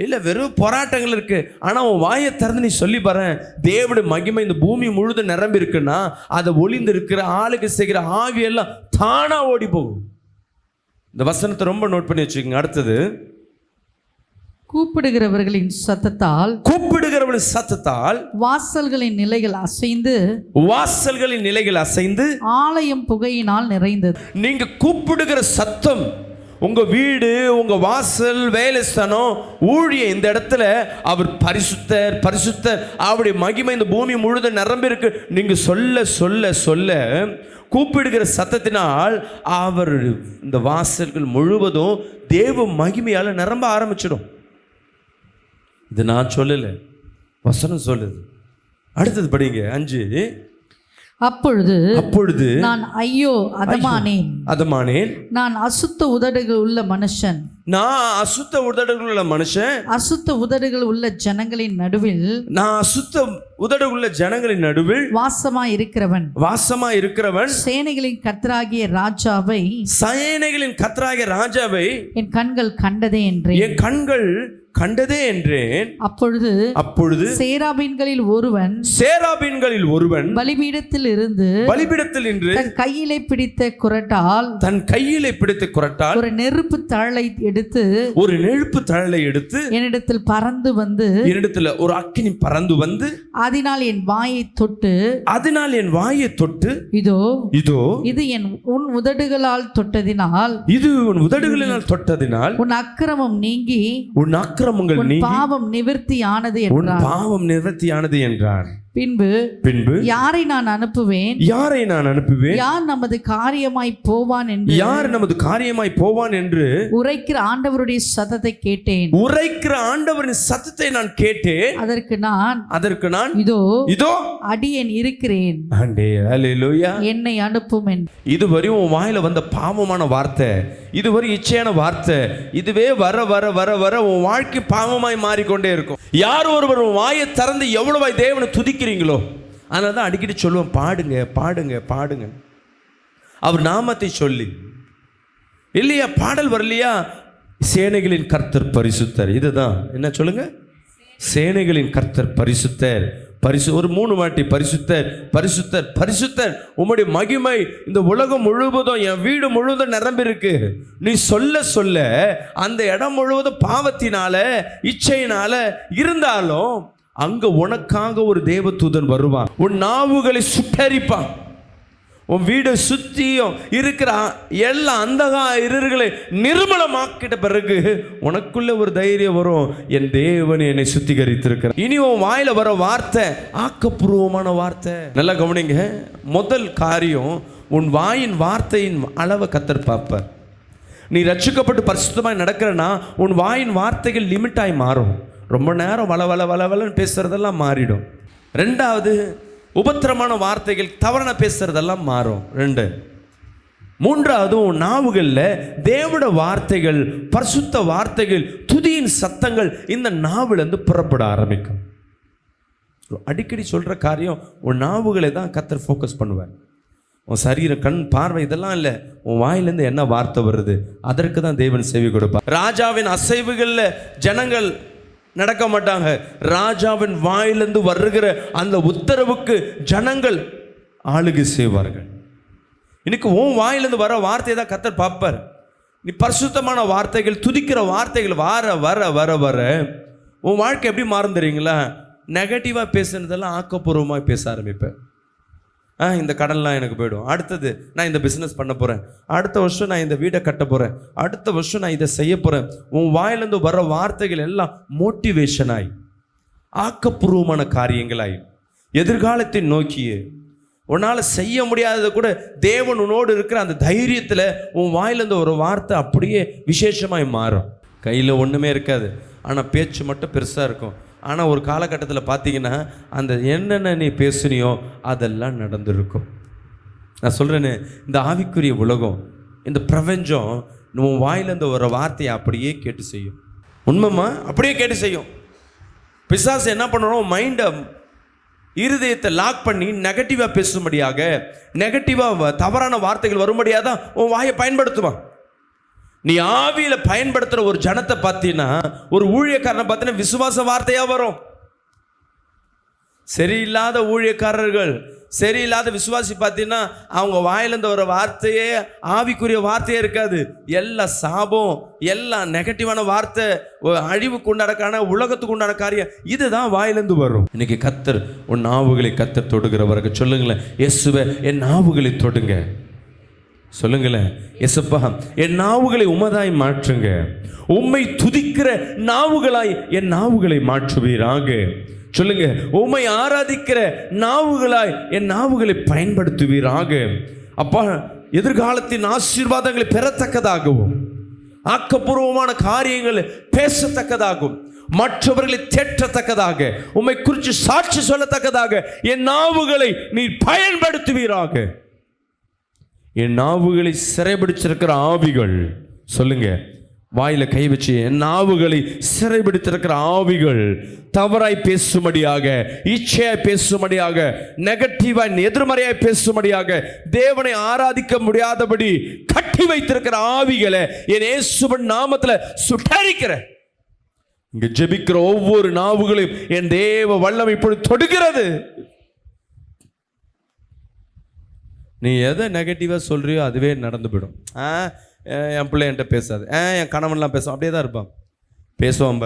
இல்லை, வெறும் போராட்டங்கள் இருக்கு. ஆனா உன் வாயை திறந்து நீ சொல்லி பாரு, தேவனுடைய மகிமை இந்த பூமி முழுதும் நிரம்பி இருக்குன்னா அதை ஒளிந்து இருக்கிற ஆளுக்கு செய்கிற ஆவியெல்லாம் தானா ஓடி போகும். இந்த வசனத்தை ரொம்ப நோட் பண்ணி வச்சுக்கோங்க. அடுத்தது, கூப்பிடுகிறவர்களின் சத்தத்தால் வாசல்களின் நிலைகள் அசைந்து ஆலயம் புகையினால் நிறைந்தது. நீங்க கூப்பிடுகிற சத்தம் உங்க வீடு, உங்க வாசல், வேலை ஸ்தலம், ஊழிய, இந்த இடத்துல அவர் பரிசுத்தர் பரிசுத்தர் அவருடைய மகிமை இந்த பூமி முழுதும் நிரம்பி இருக்கு. நீங்க சொல்ல சொல்ல சொல்ல கூப்பிடுகிற சத்தத்தினால் அவர் இந்த வாசல்கள் முழுவதும் தேவ மகிமையால நிரம்ப ஆரம்பிச்சிடும். இது நான் சொல்லல, வசனம் சொல்லுது. அடுத்தது படிங்க 5. அப்பொழுது நான் ஐயோ அதமானேன், நான் அசுத்த உதடுகள் உள்ள மனுஷன், அசுத்த உதடுகள் உள்ள ஜனங்களின் நடுவில் வாசமாய் இருக்கிறவன் சேனைகளின் கர்த்தராகிய ராஜாவை என் கண்கள் கண்டதே என்றேன். அப்பொழுது சேராபீன்களில் ஒருவன் பலிபீடத்தில் இருந்து தன் கையிலே பிடித்த குறட்டால் ஒரு நெருப்பு தழலை எடுத்து என்னிடத்தில் பறந்து வந்து ஒரு அக்கினி பறந்து வந்து அதனால் என் வாயை தொட்டு இதோ இது உன் உதடுகளால் தொட்டதினால் உன் அக்கிரமம் நீங்கி பாவம் நிவர்த்தியானது என்றார். பின்பு யாரை நான் அனுப்புவேன், யார் நமது காரியமாய் போவான் என்று உரைக்கிற ஆண்டவருடைய சத்தத்தை கேட்டேன். அதற்கு நான் இதோ அடியேன் இருக்கிறேன், என்னை அனுப்பும். இதுவரை உன் வாயில வந்த பாவமான வார்த்தை, இதுவரை இச்சையான வார்த்தை, இதுவே வர வர வர வர உன் வாழ்க்கை பாவமாய் மாறிக்கொண்டே இருக்கும். யார் ஒருவர் உன் வாயை திறந்து எவ்வளவாய் தேவனை துதிக்கிறீங்களோ, அதனால தான் அடிக்கடி சொல்லுவோம், பாடுங்க பாடுங்க பாடுங்க. அவர் நாமத்தை சொல்லி. இல்லையா, பாடல் வரலையா, சேனைகளின் கர்த்தர் பரிசுத்தர். இதுதான் என்ன சொல்லுங்க, சேனைகளின் கர்த்தர் பரிசுத்தர். ஒரு 3 வாட்டி பரிசுத்தர் பரிசுத்தர் பரிசுத்தர். உம்முடைய மகிமை இந்த உலகம் முழுவதும், என் வீடு முழுவதும் நிரம்பி இருக்கு. நீ சொல்ல சொல்ல அந்த இடம் முழுவதும் பாவத்தினால இச்சையினால இருந்தாலும் அங்க உனக்காக ஒரு தேவதூதன் வருவான். உன் நாவுகளை சுட்டரிப்பான். உன் வீடை சுத்தியும் இருக்கிற எல்லா அந்தகா இருகளை நிர்மலமாக்கிட்ட பிறகு உனக்குள்ள ஒரு தைரியம் வரும், என் தேவன் என்னை சுத்திகரித்திருக்கிறார். இனி உன் வாயில வர வார்த்தை ஆக்கப்பூர்வமான வார்த்தை. நல்லா கவனிங்க. முதல் காரியம், உன் வாயின் வார்த்தையின் அளவை கர்த்தர் பார்ப்பார். நீ ரட்சிக்கப்பட்டு பரிசுத்தமாய் நடக்கிறனா உன் வாயின் வார்த்தைகள் லிமிட்டாய் மாறும். ரொம்ப நேரம் வளவலன்னு பேசுறதெல்லாம் மாறிடும். 2வது, உபத்திரமான வார்த்தைகள் தவறான பேசுறதெல்லாம் மாறும். 2. 3வது, உன் நாவுகளில் தேவட வார்த்தைகள், பரிசுத்த வார்த்தைகள், துதியின் சத்தங்கள் இந்த நாவிலிருந்து புறப்பட ஆரம்பிக்கும். அடிக்கடி சொல்ற காரியம், உன் நாவுகளை தான் கர்த்தர் ஃபோக்கஸ் பண்ணுவார். உன் சரீரம், கண், பார்வை இதெல்லாம் இல்லை, உன் வாயிலேருந்து என்ன வார்த்தை வருது அதற்கு தான் தேவன் செவி கொடுப்பார். ராஜாவின் அசைவுகளில் ஜனங்கள் நடக்க மாட்டாங்க. ராஜாவின் வாயிலிருந்து வருகிற அந்த உத்தரவுக்கு ஜனங்கள் ஆளுகை செய்வார்கள். இன்னைக்கு உன் வாயிலிருந்து வர வார்த்தையை தான் கர்த்தர் பார்ப்பார். நீ பரிசுத்தமான வார்த்தைகள், துதிக்கிற வார்த்தைகள் வர வர வர வர உன் வாழ்க்கை எப்படி மாறும் தெரியுங்களா? நெகட்டிவாக பேசுனதெல்லாம் ஆக்கப்பூர்வமாக பேச ஆரம்பிப்பேன். இந்த கடன்லாம் எனக்கு போயிடும், அடுத்தது நான் இந்த பிஸ்னஸ் பண்ண போகிறேன், அடுத்த வருஷம் நான் இந்த வீடை கட்ட போகிறேன், அடுத்த வருஷம் நான் இதை செய்ய போகிறேன். உன் வாயிலிருந்து வர வார்த்தைகள் எல்லாம் மோட்டிவேஷனாய், ஆக்கப்பூர்வமான காரியங்களாய், எதிர்காலத்தை நோக்கியே உன்னால் செய்ய முடியாததை கூட தேவன் உன்னோடு இருக்கிற அந்த தைரியத்தில் உன் வாயிலிருந்து ஒரு வார்த்தை அப்படியே விசேஷமாய் மாறும். கையில் ஒன்றுமே இருக்காது, ஆனால் பேச்சு மட்டும் பெருசாக இருக்கும். ஆனால் ஒரு காலகட்டத்தில் பார்த்தீங்கன்னா அந்த என்னென்ன நீ பேசுனியோ அதெல்லாம் நடந்திருக்கும். நான் சொல்கிறேன்னு, இந்த ஆவிக்குரிய உலகம், இந்த பிரபஞ்சம் உன் வாயிலிருந்து ஒரு வார்த்தையை அப்படியே கேட்டு செய்யும். உண்மைமா? அப்படியே கேட்டு செய்யும். பிசாசு என்ன பண்ணணும், மைண்டை, இருதயத்தை லாக் பண்ணி நெகட்டிவாக பேசும்படியாக, நெகட்டிவாக தவறான வார்த்தைகள் வரும்படியாக தான் உன் வாயை பயன்படுத்துவான். நீ ஆவியில பயன்படுத்துற ஒரு ஜனத்தை பார்த்தீங்கன்னா, ஒரு ஊழியக்காரனை பார்த்தீங்கன்னா விசுவாச வார்த்தையா வரும். சரியில்லாத ஊழியக்காரர்கள், சரியில்லாத விசுவாசி பார்த்தீங்கன்னா அவங்க வாயிலிருந்து ஒரு வார்த்தையே ஆவிக்குரிய வார்த்தையே இருக்காது. எல்லா சாபம், எல்லா நெகட்டிவான வார்த்தை, அழிவுக்கு உண்டான, உலகத்துக்கு உண்டான காரியம் இதுதான் வாயிலிருந்து வரும். இன்னைக்கு கர்த்தர் உன் நாவுகளை கர்த்தர் தொடுகிறவர்கள் சொல்லுங்களேன், இயேசுவே என் நாவுகளை தொடுங்க. சொல்லுங்களேன், இயேசுப்பா என் நாவுகளை உமதாய் மாற்றுங்க. உம்மை துதிக்கிற நாவுகளாய் என் நாவுகளை மாற்றுவீராக. சொல்லுங்க, உம்மை ஆராதிக்கிற நாவுகளாய் என் நாவுகளை பயன்படுத்துவீராக. அப்பா, எதிர்காலத்தின் ஆசீர்வாதங்களை பெறத்தக்கதாகவும், ஆக்கப்பூர்வமான காரியங்களை பேசத்தக்கதாகவும், மற்றவர்களை தேற்றத்தக்கதாக, உம்மை குறித்து சாட்சி சொல்லத்தக்கதாக என் நாவுகளை நீ பயன்படுத்துவீராக. என் நாவுகளை சிறைபிடிச்சிருக்கிற ஆவிகள், சொல்லுங்க, வாயில கை வச்சு, என் நாவுகளை சிறைபிடித்திருக்கிற ஆவிகள் தவறாய் பேசும்படியாக, இச்சையாய் பேசும்படியாக, நெகட்டிவாய் எதிர்மறையாய் பேசும்படியாக, தேவனை ஆராதிக்க முடியாதபடி கட்டி வைத்திருக்கிற ஆவிகளை என் இயேசுவின் நாமத்துல சுட்டரிக்கிற. இங்க ஜெபிக்கிற ஒவ்வொரு நாவுகளையும் என் தேவ வல்லமை இப்பொழுது தொடுகிறது. நீ எதை நெகட்டிவாக சொல்கிறியோ அதுவே நடந்து போயிடும். என் பிள்ளை என்கிட்ட பேசாது, என் கணவன்லாம் பேசுவான், அப்படியே தான் இருப்பான். பேசுவான்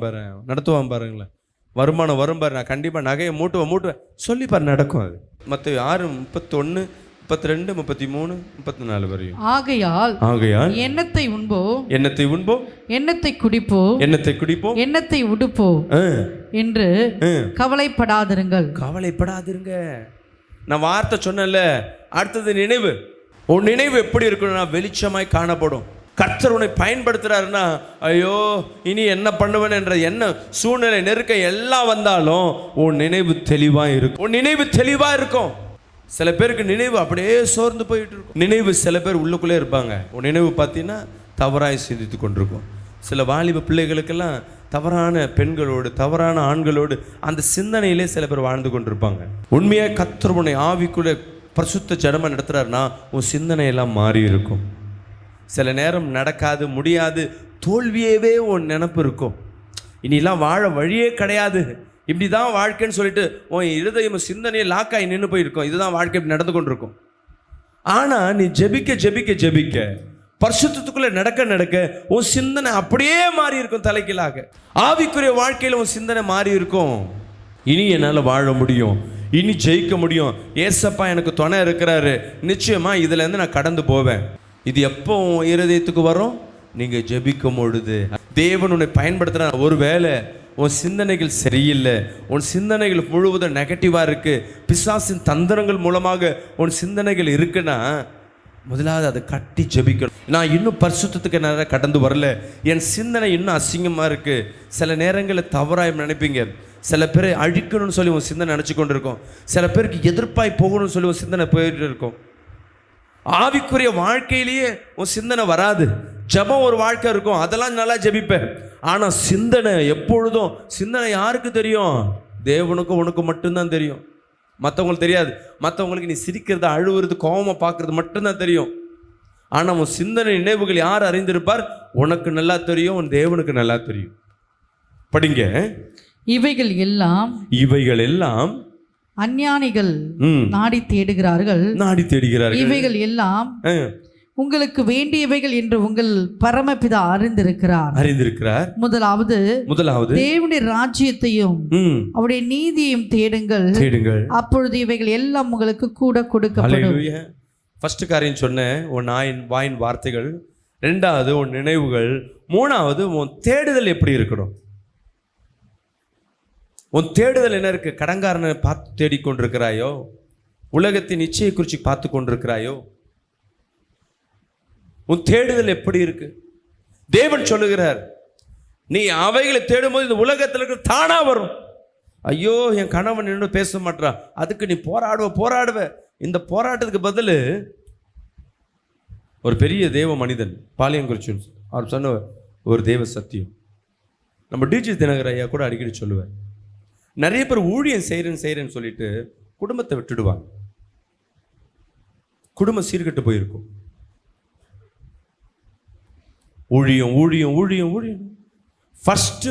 பாரு, நடத்துவான் பாருங்களேன், வருமானம் வரும் பாரு, நான் கண்டிப்பாக நகையை மூட்டுவேன் சொல்லி பாரு, நடக்கும். அது மத்தேயு 6:31, 32, 33, 34 வரையும். ஆகையால் எண்ணத்தை உண்போம், எண்ணத்தை குடிப்போம், எண்ணத்தை உடுப்போம் என்று கவலைப்படாதிருங்க. நான் வார்த்தை சொன்னேன்ல, அடுத்தது நினைவு. உன் நினைவு எப்படி இருக்கணும்னா வெளிச்சமாய் காணப்படும். கர்த்தர் உன்னை பயன்படுத்துறாருன்னா, ஐயோ இனி என்ன பண்ணுவேன் என்ற என்ன சூழ்நிலை, நெருக்க எல்லாம் வந்தாலும் உன் நினைவு தெளிவாக இருக்கும். சில பேருக்கு நினைவு அப்படியே சோர்ந்து போயிட்டு இருக்கும். நினைவு சில பேர் உள்ளுக்குள்ளே இருப்பாங்க. உன் நினைவு பார்த்தீங்கன்னா தவறாய் சிந்தித்து கொண்டிருக்கும். சில வாலிப பிள்ளைகளுக்கெல்லாம் தவறான பெண்களோடு, தவறான ஆண்களோடு அந்த சிந்தனையிலே சில பேர் வாழ்ந்து கொண்டிருப்பாங்க. உண்மையாக கர்த்தர் உன்னை ஆவிக்குள்ளே பரிசுத்த ஜனமாக நடத்துகிறாருன்னா உன் சிந்தனையெல்லாம் மாறி இருக்கும். சில நேரம் நடக்காது, முடியாது, தோல்வியவே உன் நினப்பு இருக்கும். இனிலாம் வாழ வழியே கிடையாது, இப்படி தான் வாழ்க்கைன்னு சொல்லிட்டு உன் இருதயம் சிந்தனையை லாக்காகி நின்று போயிருக்கும். இதுதான் வாழ்க்கை, இப்படி நடந்து கொண்டிருக்கும். ஆனால் நீ ஜெபிக்க ஜெபிக்க ஜெபிக்க பரிசுத்தத்துக்குள்ளே நடக்க நடக்க உன் சிந்தனை அப்படியே மாறி இருக்கும். தலைகீழாக ஆவிக்குரிய வாழ்க்கையில் உன் சிந்தனை மாறி இருக்கும். இனி என்னால் வாழ முடியும், இனி ஜெயிக்க முடியும், ஏசப்பா எனக்கு துணை இருக்கிறாரு, நிச்சயமாக இதுலேருந்து நான் கடந்து போவேன். இது எப்போ உன் இருதயத்துக்கு வரும்? நீங்கள் ஜெபிக்கும் பொழுது. தேவன் உன்னை பயன்படுத்துகிற ஒருவேளை உன் சிந்தனைகள் சரியில்லை, உன் சிந்தனைகள் முழுவதும் நெகட்டிவாக இருக்குது, பிசாசின் தந்திரங்கள் மூலமாக உன் சிந்தனைகள் இருக்குன்னா முதலாவது அதை கட்டி ஜெபிக்கணும். நான் இன்னும் பரிசுத்தத்துக்கு நேரம் கடந்து வரல, என் சிந்தனை இன்னும் அசிங்கமாக இருக்குது. சில நேரங்களில் தவறாக நினைப்பீங்க. சில பேரை அழிக்கணும்னு சொல்லி உன் சிந்தனை நினச்சி கொண்டு இருக்கும். சில பேருக்கு எதிர்ப்பாய் போகணும்னு சொல்லி உன் சிந்தனை போயிட்டு இருக்கும். ஆவிக்குரிய வாழ்க்கையிலேயே உன் சிந்தனை வராது. ஜெபம் ஒரு வாழ்க்கை இருக்கும், அதெல்லாம் நல்லா ஜெபிப்பேன். ஆனால் சிந்தனை எப்பொழுதும், சிந்தனை யாருக்கு தெரியும்? தேவனுக்கும் உனக்கு மட்டும்தான் தெரியும், மற்றவங்களுக்கு தெரியாது. மற்றவங்களுக்கு நீ சிரிக்கிறது, அழுவுறது, கோபமாக பார்க்குறது மட்டும்தான் தெரியும். ஆனால் உன் சிந்தனை நினைவுகள் யார் அறிந்திருப்பார்? உனக்கு நல்லா தெரியும், உன் தேவனுக்கு நல்லா தெரியும். படிங்க. இவைகள் எல்லாம் அஞ்ஞானிகள் நாடி தேடுகிறார்கள். இவைகள் எல்லாம் உங்களுக்கு வேண்டியவைகள் என்று உங்கள் பரமபிதா அறிந்திருக்கிறார். முதலாவது தேவனுடைய ராஜ்யத்தையும் அவருடைய நீதியையும் தேடுங்கள், அப்பொழுது இவைகள் எல்லாம் உங்களுக்கு கூட கொடுக்கப்படும். ஃபர்ஸ்ட் காரியம் சொன்னேன், உன் வாயின் வார்த்தைகள். ரெண்டாவது உன் நினைவுகள். மூணாவது உன் தேடுதல் எப்படி இருக்கணும்? உன் தேடுதல் என்ன இருக்கு? கடங்காரனை பார்த்து தேடிக்கொண்டிருக்கிறாயோ? உலகத்தின் நிச்சய குறிச்சி பார்த்து கொண்டிருக்கிறாயோ? உன் தேடுதல் எப்படி இருக்கு? தேவன் சொல்லுகிறார், நீ அவைகளை தேடும்போது இந்த உலகத்தில் இருக்கிற தானா வரும். ஐயோ, என் கணவன் நின்று பேச மாட்டான், அதுக்கு நீ போராடுவ. இந்த போராட்டத்துக்கு பதில் ஒரு பெரிய தேவ மனிதன் பாலியங்குறிச்சி அவர் சொன்ன ஒரு தேவ சத்தியம். நம்ம டிஜி தினகர் ஐயா கூட அடிக்கடி சொல்லுவார், நிறைய பேர் ஊழியம் செய்கிறேன்னு சொல்லிட்டு குடும்பத்தை விட்டுடுவாங்க. குடும்பம் சீர்கெட்டு போயிருக்கும். ஊழியம் ஊழியம் ஊழியம் ஊழியம். ஃபர்ஸ்ட்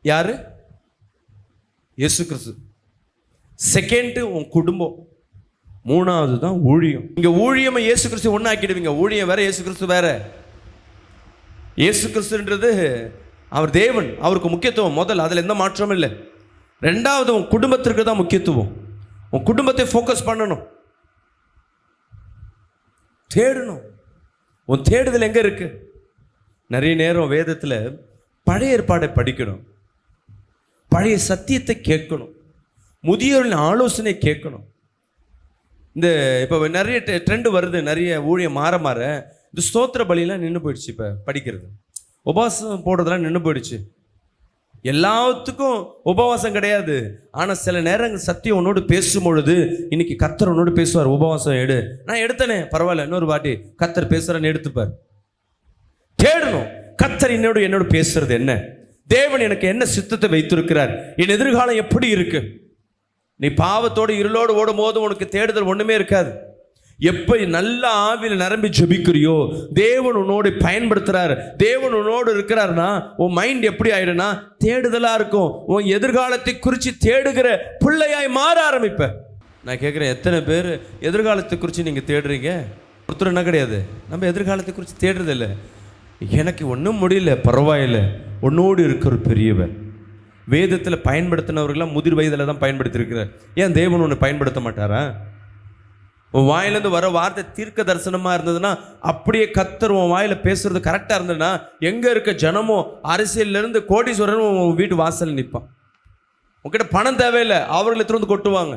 யாரு? இயேசு கிறிஸ்து. செகண்ட் உன் குடும்பம். மூணாவது தான் ஊழியம். இங்க ஊழியமா இயேசு கிறிஸ்து ஒண்ணாக்கிடுவீங்க. ஊழியம் வேற, இயேசு கிறிஸ்து வேற. இயேசு கிறிஸ்துன்றது அவர் தேவன், அவருக்கு முக்கியத்துவம் முதல், அதில் எந்த மாற்றமும் இல்லை. ரெண்டாவது உன் குடும்பத்திற்கு தான் முக்கியத்துவம். உன் குடும்பத்தை ஃபோக்கஸ் பண்ணணும், தேடணும். உன் தேடுதல் எங்கே இருக்கு? நிறைய நேரம் வேதத்தில் பழைய ஏற்பாடை படிக்கணும், பழைய சத்தியத்தை கேட்கணும், முதியோரின் ஆலோசனை கேட்கணும். இந்த இப்போ நிறைய ட்ரெண்டு வருது, நிறைய ஊழியம் மாற இந்த ஸ்தோத்திர பலியெல்லாம் நின்று போயிடுச்சு. இப்போ படிக்கிறது, உபவாசம் போடுறதெல்லாம் நின்று போயிடுச்சு. எல்லாத்துக்கும் உபவாசம் கிடையாது. ஆனால் சில நேரங்கள் சத்தியம் உன்னோடு பேசும் பொழுது, இன்னைக்கு கர்த்தர் உன்னோடு பேசுவார், உபவாசம் எடு. நான் எடுத்தனே, பரவாயில்ல, இன்னொரு வாட்டி கர்த்தர் பேசுறேன்னு எடுத்துப்பார். தேடணும், கர்த்தர் என்னோடு பேசுறது என்ன? தேவன் எனக்கு என்ன சித்தத்தை வைத்திருக்கிறார்? என் எதிர்காலம் எப்படி இருக்கு? நீ பாவத்தோடு இருளோடு ஓடும் போது உனக்கு தேடுதல் ஒண்ணுமே இருக்காது. எப்ப நல்ல ஆவியில் நிரம்பி ஜெபிக்கிறியோ, தேவன் உன்னோடு பயன்படுத்துறாரு, தேவன் உன்னோடு இருக்கிறாருன்னா உன் மைண்ட் எப்படி ஆயிடுனா தேடுதலா இருக்கும். உன் எதிர்காலத்தை குறித்து தேடுகிற பிள்ளையாய் மாற ஆரம்பிப்ப. நான் கேட்குறேன், எத்தனை பேர் எதிர்காலத்தை குறித்து நீங்க தேடுறீங்க? ஒருத்தர் என்ன கிடையாது, நம்ம எதிர்காலத்தை குறித்து தேடுறதில்லை. எனக்கு ஒன்றும் முடியல, பரவாயில்லை, உன்னோடு இருக்கிற பெரியவர். வேதத்தில் பயன்படுத்தினவர்களாம் முதிர் வயதில் தான் பயன்படுத்தியிருக்கிறார். ஏன் தேவன் ஒன்று பயன்படுத்த மாட்டாரா? உன் வாயிலேருந்து வர வார்த்தை தீர்க்க தரிசனமாக இருந்ததுன்னா, அப்படியே கர்த்தர் உன் வாயில் பேசுறது கரெக்டாக இருந்ததுன்னா, எங்கே இருக்க ஜனமோ அரசியலிருந்து கோடீஸ்வரனும் உன் வீட்டு வாசல் நிற்பான். உன்கிட்ட பணம் தேவையில்லை, அவர்களை திறந்து கொட்டுவாங்க.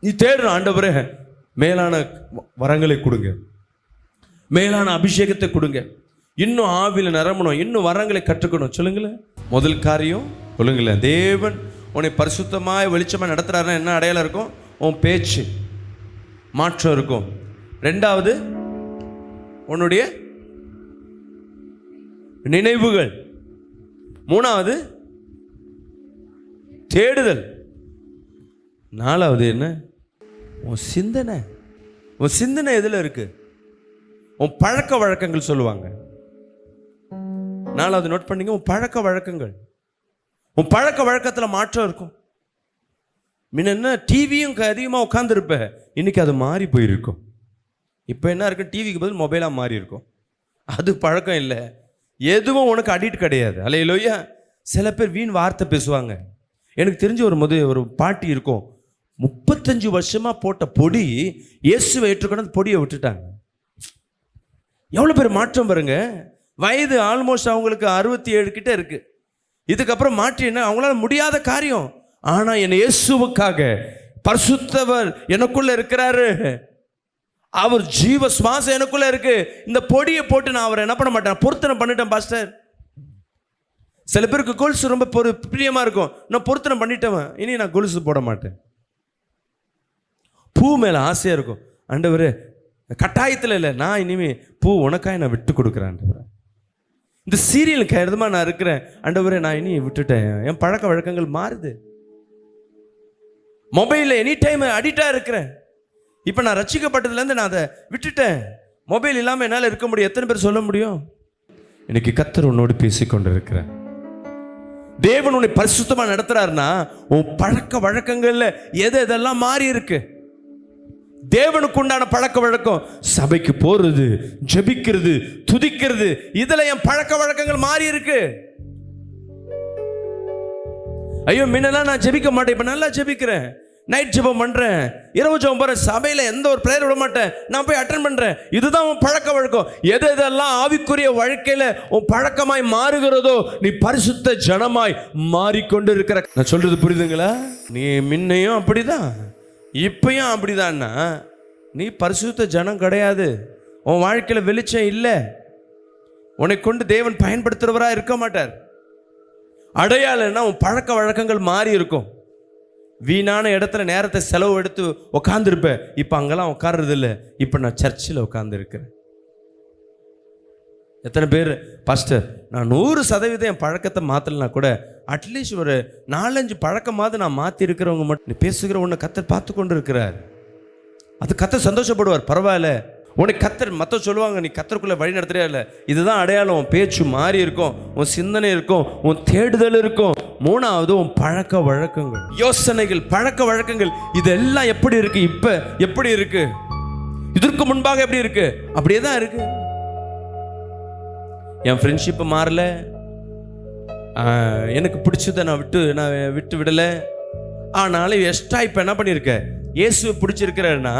நீ தேடுற ஆண்டவரே மேலான வரங்களை கொடுங்க, மேலான அபிஷேகத்தை கொடுங்க, இன்னும் ஆவியில் நிரம்பணும், இன்னும் வரங்களை கற்றுக்கணும். சொல்லுங்களேன். முதல் காரியம் சொல்லுங்களேன், தேவன் உன்னை பரிசுத்தமாக வெளிச்சமாக நடத்துறாருன்னா என்ன அடையாளம் இருக்கும்? உன் பேச்சு மாற்றம் இருக்கும். ரெண்டாவது உன்னுடைய நினைவுகள். மூணாவது தேடுதல். நாலாவது என்ன? உன் சிந்தனை. உன் சிந்தனை எதில் இருக்கு? உன் பழக்க வழக்கங்கள் சொல்லுவாங்க. நாலாவது நோட் பண்ணீங்க, உன் பழக்க வழக்கங்கள். உன் பழக்க வழக்கத்தில் மாற்றம் இருக்கும். முன்ன என்ன டிவியும் அதிகமாக உட்காந்துருப்ப, இன்னைக்கு அது மாறி போயிருக்கும். இப்போ என்ன இருக்கு? டிவிக்கு பதில் மொபைலாக மாறி இருக்கும். அது பழக்கம் இல்லை. எதுவும் உனக்கு அடிக்ட் கிடையாது. அல்லேலூயா. சில பேர் வீண் வார்த்தை பேசுவாங்க. எனக்கு தெரிஞ்ச ஒரு பாட்டி இருக்கும், 35 வருஷமா போட்ட பொடி இயேசுவை ஏற்றுக்கொண்டு பொடியை விட்டுட்டாங்க. எவ்வளோ பேர் மாற்றம் பாருங்க. வயது ஆல்மோஸ்ட் அவங்களுக்கு 67 கிட்ட இருக்கு. இதுக்கப்புறம் மாற்றி என்ன அவங்களால முடியாத காரியம். ஆனா என் இயேசுவுக்காக பரிசுத்தவர் எனக்குள்ள இருக்கிறாரு, அவர் ஜீவ சுவாசம் எனக்குள்ள இருக்கு. இந்த பொடியை போட்டு நான் அவரை என்ன பண்ண மாட்டேன், பொருத்தனை பண்ணிட்டேன் பாஸ்டர். சில பேருக்கு கொலுசு ரொம்ப பிரியமா இருக்கும். நான் பொருத்தனை பண்ணிட்டவன், இனி நான் கொலுசு போட மாட்டேன். பூ மேல ஆசையா இருக்கும். ஆண்டவரே, கட்டாயத்தில் இல்லை, நான் இனிமே பூ உனக்காய் நான் விட்டு கொடுக்குறேன் ஆண்டவரே. இந்த சீரியலுக்கு எதுமா நான் இருக்கிறேன் ஆண்டவரே, நான் இனி விட்டுட்டேன். என் பழக்க வழக்கங்கள் மாறுது. மொபைலில் எனி டைம் அடிக்டாக இருக்கிறேன். இப்போ நான் ரட்சிக்கப்பட்டதுலேருந்து நான் அதை விட்டுட்டேன். மொபைல் இல்லாமல் என்னால் இருக்க முடியும். எத்தனை பேர் சொல்ல முடியும்? இன்னைக்கு கர்த்தர் உன்னோடு பேசிக்கொண்டு இருக்கிறேன். தேவன் உன்னை பரிசுத்தமாக நடத்துறாருன்னா உன் பழக்க வழக்கங்கள்ல எதெல்லாம் மாறி இருக்கு. தேவனுக்கு உண்டான பழக்க வழக்கம் சபைக்கு போறது, ஜெபிக்கிறது, துதிக்கிறது, இதுல என் பழக்க வழக்கங்கள் மாறி இருக்கு. ஐயோ, முன்னெல்லாம் நான் ஜெபிக்க மாட்டேன், இப்ப நல்லா ஜெபிக்கிறேன். நைட் ஜெபம் பண்றேன், இரவு ஜெபம் பண்றேன், சபையில எந்த ஒரு பிரேயர் விட மாட்டேன், நான் போய் அட்டென்ட் பண்றேன். இதுதான் உன் பழக்க வழக்கம். எதெல்லாம் ஆவிக்குரிய வாழ்க்கையில உன் பழக்கமாய் மாறுகிறதோ நீ பரிசுத்த ஜனமாய் மாறிக்கொண்டு இருக்கிற. நான் சொல்றது புரியுதுங்களா? நீ முன்னையும் அப்படிதான், இப்பயும் அப்படிதான்னா நீ பரிசுத்த ஜனம் கிடையாது. உன் வாழ்க்கையில் வெளிச்சம் இல்லை. உன்னை கொண்டு தேவன் பயன்படுத்துறவராக இருக்க மாட்டார். அடையாளம்னா உன் பழக்க வழக்கங்கள் மாறி இருக்கும். வீணான இடத்துல நேரத்தை செலவு எடுத்து உட்காந்துருப்ப, இப்போ அங்கெல்லாம் உட்கார்றது இல்லை. இப்போ நான் சர்ச்சில் உட்காந்துருக்கிறேன். எத்தனை பேர் பாஸ்டர் நான் 100% என் பழக்கத்தை மாற்றலைனா கூட அட்லீஸ்ட் ஒரு 4-5 பழக்கமாவது நான் மாற்றி இருக்கிறவங்க மட்டும். நீ பேசுகிற உன்னை கர்த்தர் பார்த்து கொண்டு இருக்கிறார். அது கர்த்தர் சந்தோஷப்படுவார். பரவாயில்ல, உனக்கு கர்த்தர் மற்ற சொல்லுவாங்க, நீ கர்த்தருக்குள்ளே வழி நடத்துறியா இல்லை. இதுதான் அடையாளம். உன் பேச்சு மாறி இருக்கும், உன் சிந்தனை இருக்கும், உன் தேடுதல் இருக்கும். 3வது உன் பழக்க வழக்கங்கள், யோசனைகள், பழக்க வழக்கங்கள். இதெல்லாம் எப்படி இருக்கு? இப்போ எப்படி இருக்கு? இதற்கு முன்பாக எப்படி இருக்கு? அப்படியே தான் இருக்கு. என் ஃப்ரெண்ட்ஷிப்பு மாறல, எனக்கு பிடிச்சதை நான் விட்டு விடலை. ஆனாலும் எக்ஸ்ட்ரா இப்போ என்ன பண்ணியிருக்க? இயேசுவை பிடிச்சிருக்கிறன்னா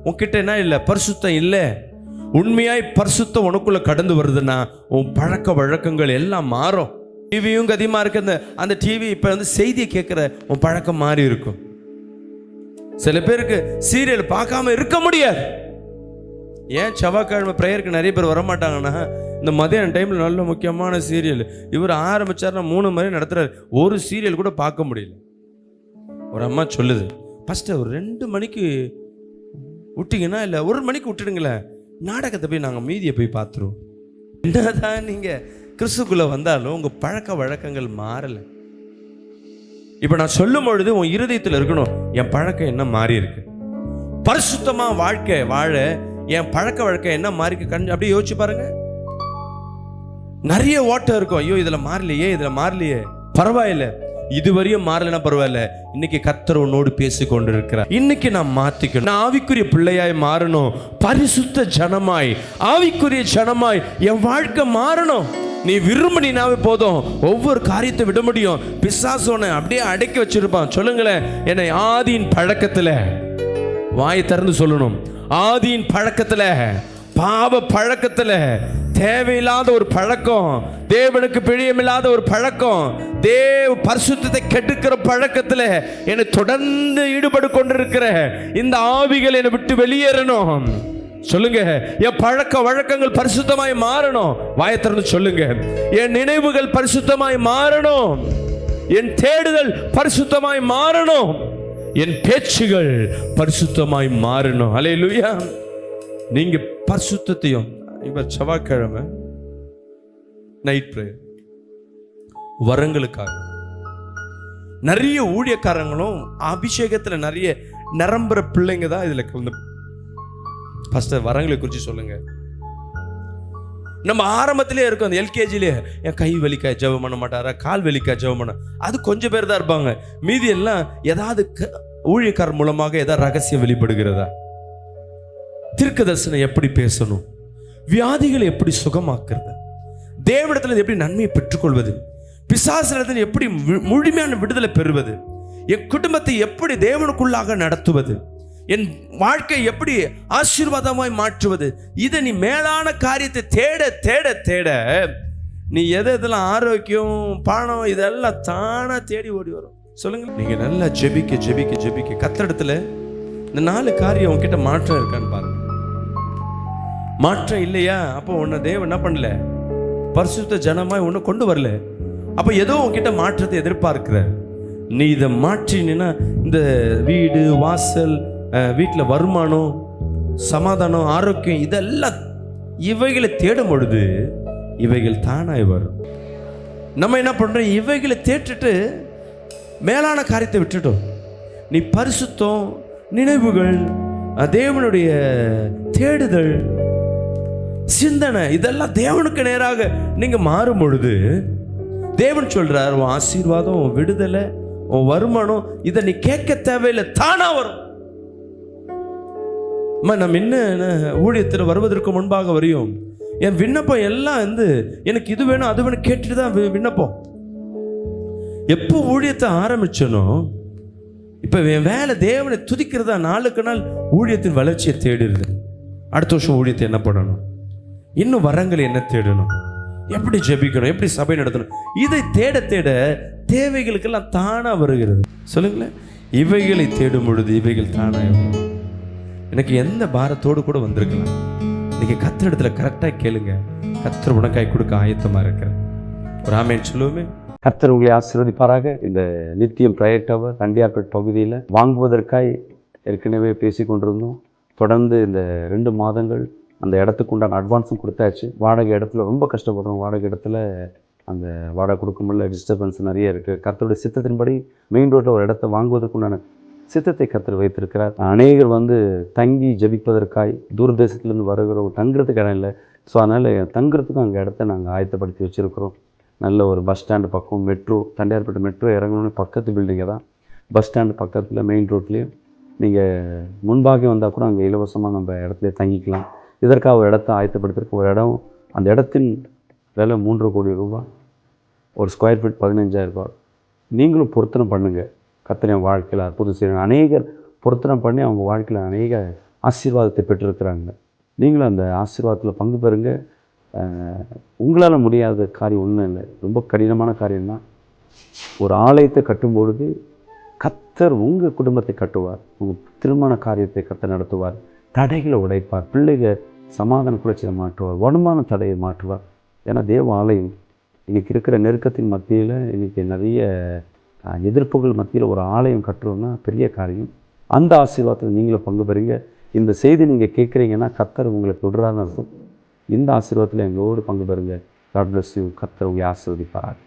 உன்கிட்ட என்ன இல்லை? பரிசுத்தம் இல்லை. உண்மையாய் பரிசுத்தம் உனக்குள்ள கடந்து வருதுன்னா உன் பழக்க வழக்கங்கள் எல்லாம் மாறும். டிவியும் அதிகமாக இருக்கு. அந்த டிவி இப்போ செய்தியை கேட்குற உன் பழக்கம் மாறி இருக்கும். சில பேருக்கு சீரியல் பார்க்காம இருக்க முடியாது. ஏன் செவ்வாய்க்கிழமை ப்ரேயருக்கு நிறைய பேர் வரமாட்டாங்கன்னா, இந்த மதியான டைமில் நல்ல முக்கியமான சீரியல் இவர் ஆரம்பித்தார்னா 3 மணி நடத்துகிறார். ஒரு சீரியல் கூட பார்க்க முடியல. ஒரு அம்மா சொல்லுது, ஃபஸ்ட்டு ஒரு 2 மணிக்கு விட்டிங்கன்னா, இல்லை 1 மணிக்கு விட்டுடுங்களேன், நாடகத்தை போய் நாங்கள் மீதியை போய் பார்த்துருவோம். என்னதான் நீங்கள் கிறிஸ்துக்குள்ளே வந்தாலும் உங்கள் பழக்க வழக்கங்கள் மாறலை. இப்போ நான் சொல்லும் பொழுது உன் இருதயத்தில் இருக்கணும், என் பழக்கம் என்ன மாறி இருக்கு. பரிசுத்தமாக வாழ்க்கை வாழ என் பழக்க வழக்கம் என்ன மாறி இருக்கு அப்படியே யோசிச்சு பாருங்க. நிறைய ஓட்டம் இருக்கும். ஐயோ இதில் மாறலையே, இதில் மாறலையே, பரவாயில்ல. இதுவரையும் மாறலைன்னா பரவாயில்ல. இன்னைக்கு கர்த்தர் உன்னோடு பேசி கொண்டு இருக்கிறார். இன்னைக்கு நான் மாத்திக்கணும். நான் ஆவிக்குரிய பிள்ளையாய் மாறணும். பரிசுத்த ஜனமாய், ஆவிக்குரிய ஜனமாய் என் வாழ்க்கை மாறணும். நீ விரும்பினாவே போதும், ஒவ்வொரு காரியத்தை விட முடியும். பிசாசோனை அப்படியே அடக்கி வச்சிருப்பான். சொல்லுங்களேன், என்னை ஆதியின் பழக்கத்தில், வாய் திறந்து சொல்லணும், ஆதியின் பழக்கத்தில், பாவ பழக்கத்தில், தேவையில்லாத ஒரு பழக்கம், தேவனுக்கு பிரியமில்லாத ஒரு பழக்கம், பரிசுத்தத்தை கெடுக்கிற பழக்கத்தில் என்னை தொடர்ந்து ஈடுபட்டு கொண்டிருக்கிற இந்த ஆவிகள் என்னை விட்டு வெளியேறணும். சொல்லுங்க, என் பழக்க வழக்கங்கள் பரிசுத்தமாய் மாறணும். வாயை திறந்து சொல்லுங்க, என் நினைவுகள் பரிசுத்தமாய் மாறணும், என் தேடுதல் பரிசுத்தமாய் மாறணும், என் பேச்சுகள் பரிசுத்தமாய் மாறணும். அல்லேலூயா. நீங்க பரிசுத்தத்தையும், இப்ப செவ்வாய்க்கிழமை நைட் பிரேயர் வரங்களுக்காக நிறைய ஊழியக்காரங்களும் அபிஷேகத்தில் நிறைய நிரம்புற பிள்ளைங்க தான் இதில் வந்து ஃபஸ்ட்டு வரங்களை குறித்து சொல்லுங்க. நம்ம ஆரம்பத்திலே இருக்கும் அந்த எல்கேஜிலே என் கை வலிக்கா ஜெபம் பண்ண மாட்டாரா, கால் வலிக்கா ஜெபம் பண்ண, அது கொஞ்சம் பேர் தான் இருப்பாங்க. மீதி எல்லாம் ஏதாவது ஊழியக்காரர் மூலமாக ஏதாவது ரகசியம் வெளிப்படுகிறதா, தீர்க்க தரிசனம் எப்படி பேசணும், வியாதிகளை எப்படி சுகமாக்குறது, தேவனிடத்தில் எப்படி நன்மையை பெற்றுக்கொள்வது, பிசாசிடத்தில் எப்படி முழுமையான விடுதலை பெறுவது, என் குடும்பத்தை எப்படி தேவனுக்குள்ளாக நடத்துவது, என் வாழ்க்கை எப்படி ஆசீர்வாதமாய் மாற்றுவது, இதை நீ மேலான காரியத்தை தேட தேட தேட நீ எதெல்லாம் ஆரோக்கியம் பணம் இதெல்லாம் தானா தேடி ஓடி வரும். சொல்லுங்க, நீங்க நல்லா ஜெபிக்க ஜெபிக்க ஜெபிக்க கத்தரிடத்துல இந்த 4 காரியம் உங்ககிட்ட மாற்றம் இருக்கான்னு பாருங்க. மாற்றம் இல்லையா, அப்போ உன்னை தேவன் என்ன பண்ணல, பரிசுத்த ஜனமாய் ஒன்று கொண்டு வரல. அப்போ ஏதோ உங்ககிட்ட மாற்றத்தை எதிர்பார்க்கிற, நீ இதை மாற்றினா இந்த வீடு வாசல், வீட்டில் வருமானம், சமாதானம், ஆரோக்கியம், இதெல்லாம் இவைகளை தேடும் பொழுது இவைகள் தானாய் வரும். நம்ம என்ன பண்ணுறோம், இவைகளை தேட்டுட்டு மேலான காரியத்தை விட்டுட்டோம். நீ பரிசுத்தம், நினைவுகள், தேவனுடைய தேடுதல், சிந்தனை, இதெல்லாம் தேவனுக்கு நேராக நீங்க மாறும் பொழுது தேவன் சொல்றார், உன் ஆசீர்வாதம், உன் விடுதலை, உன் வருமானம், இதை நீ கேட்க தேவையில்லை, தானா வரும். நம்ம என்ன ஊழியத்தில் வருவதற்கு முன்பாக வரையும் என் விண்ணப்பம் எல்லாம் வந்து எனக்கு இது வேணும் அது வேணும் கேட்டுட்டு தான் விண்ணப்பம். எப்போ ஊழியத்தை ஆரம்பிச்சனோ, இப்போ என் வேலை தேவனை துதிக்கிறதா, நாளுக்கு நாள் ஊழியத்தின் வளர்ச்சியை தேடுறது. அடுத்த வருஷம் ஊழியத்தை என்ன பண்ணணும், இன்னும் வரங்களை என்ன தேடணும், எப்படி ஜெபிக்கணும், எப்படி சபை நடத்தணும், இதை தேட தேட தேவைகளுக்கெல்லாம் தானா வருகிறது. சொல்லுங்களேன், இவைகளை தேடும் பொழுது இவைகள் தானா வரும். எனக்கு எந்த பாரத்தோடு கூட வந்திருக்கலாம், இன்னைக்கு கர்த்தர் இடத்துல கரெக்டாக கேளுங்க, கர்த்தர் உனக்காய் கொடுக்க ஆயத்தமாக இருக்கிறேன். ஒரு ஆமென் சொல்லுவோமே. கர்த்தர் உங்களை ஆசீர்வதிப்பாராக. இந்த நித்தியம் பிரயர் டவர் தண்டியார்பேட் பகுதியில் வாங்குவதற்காய் ஏற்கனவே பேசி கொண்டிருந்தோம். தொடர்ந்து இந்த 2 மாதங்கள் அந்த இடத்துக்கு உண்டான அட்வான்ஸும் கொடுத்தாச்சு. வாடகை இடத்துல ரொம்ப கஷ்டப்படுறோம். வாடகை இடத்துல அந்த வாடகை கொடுக்க முடியல, டிஸ்டர்பன்ஸ் நிறைய இருக்குது. கர்த்தருடைய சித்தத்தின்படி மெயின் ரோட்டில் ஒரு இடத்த வாங்குவதற்குண்டான சித்தத்தை கர்த்தர் வைத்திருக்கிறார். அநேகர் வந்து தங்கி ஜெபிப்பதற்காய் தூரதேசத்துலேருந்து வருகிறோம், தங்குறதுக்கு இடம் இல்லை. ஸோ அதனால் தங்குறதுக்கும் அங்கே இடத்த நாங்கள் ஆயத்தப்படுத்தி வச்சுருக்கிறோம். நல்ல ஒரு பஸ் ஸ்டாண்டு பக்கம், மெட்ரோ, தண்டையார்பேட்டை மெட்ரோ இறங்கணுன்னு பக்கத்து பில்டிங்கை தான், பஸ் ஸ்டாண்டு பக்கத்தில் மெயின் ரோட்லேயும் நீங்கள் முன்பாக வந்தால் கூட அங்கே இலவசமாக நம்ம இடத்துல தங்கிக்கலாம். இதற்காக ஒரு இடத்த ஆயத்தப்படுத்திருக்க ஒரு இடம், அந்த இடத்தின் விலை 3 கோடி ரூபாய், ஒரு ஸ்கொயர் ஃபீட் 15,000 ரூபாய். நீங்களும் பொருத்தனை பண்ணுங்கள். கர்த்தர் என் வாழ்க்கையில் அற்புதம் செய்யணும். அநேகர் பொருத்தனை பண்ணி அவங்க வாழ்க்கையில் அநேக ஆசீர்வாதத்தை பெற்றிருக்கிறாங்க. நீங்களும் அந்த ஆசீர்வாதத்தில் பங்கு பெறுங்க. உங்களால் முடியாத காரியம் ஒன்றும் இல்லை, ரொம்ப கடினமான காரியம்தான். ஒரு ஆலயத்தை கட்டும்பொழுது கர்த்தர் உங்கள் குடும்பத்தை கட்டுவார், உங்கள் திருமண காரியத்தை கர்த்தர் நடத்துவார், தடைகளை உடைப்பார், பிள்ளைகள் சமாதான குறைச்சியை மாற்றுவார், வருமான தடையை மாற்றுவார். ஏன்னா தேவ ஆலயம் இன்றைக்கி இருக்கிற நெருக்கத்தின் மத்தியில், இன்றைக்கி நிறைய எதிர்ப்புகள் மத்தியில் ஒரு ஆலயம் கட்டுறோன்னா பெரிய காரியம். அந்த ஆசீர்வாதத்தில் நீங்களும் பங்கு பெறுங்க. இந்த செய்தி நீங்கள் கேட்குறீங்கன்னா கர்த்தர் உங்களை தொடரான இருக்கும். இந்த ஆசீர்வாதத்தில் எங்களோடு பங்கு பெறுங்க. God bless you. கர்த்தர் உங்களை ஆசீர்வதிப்பார்.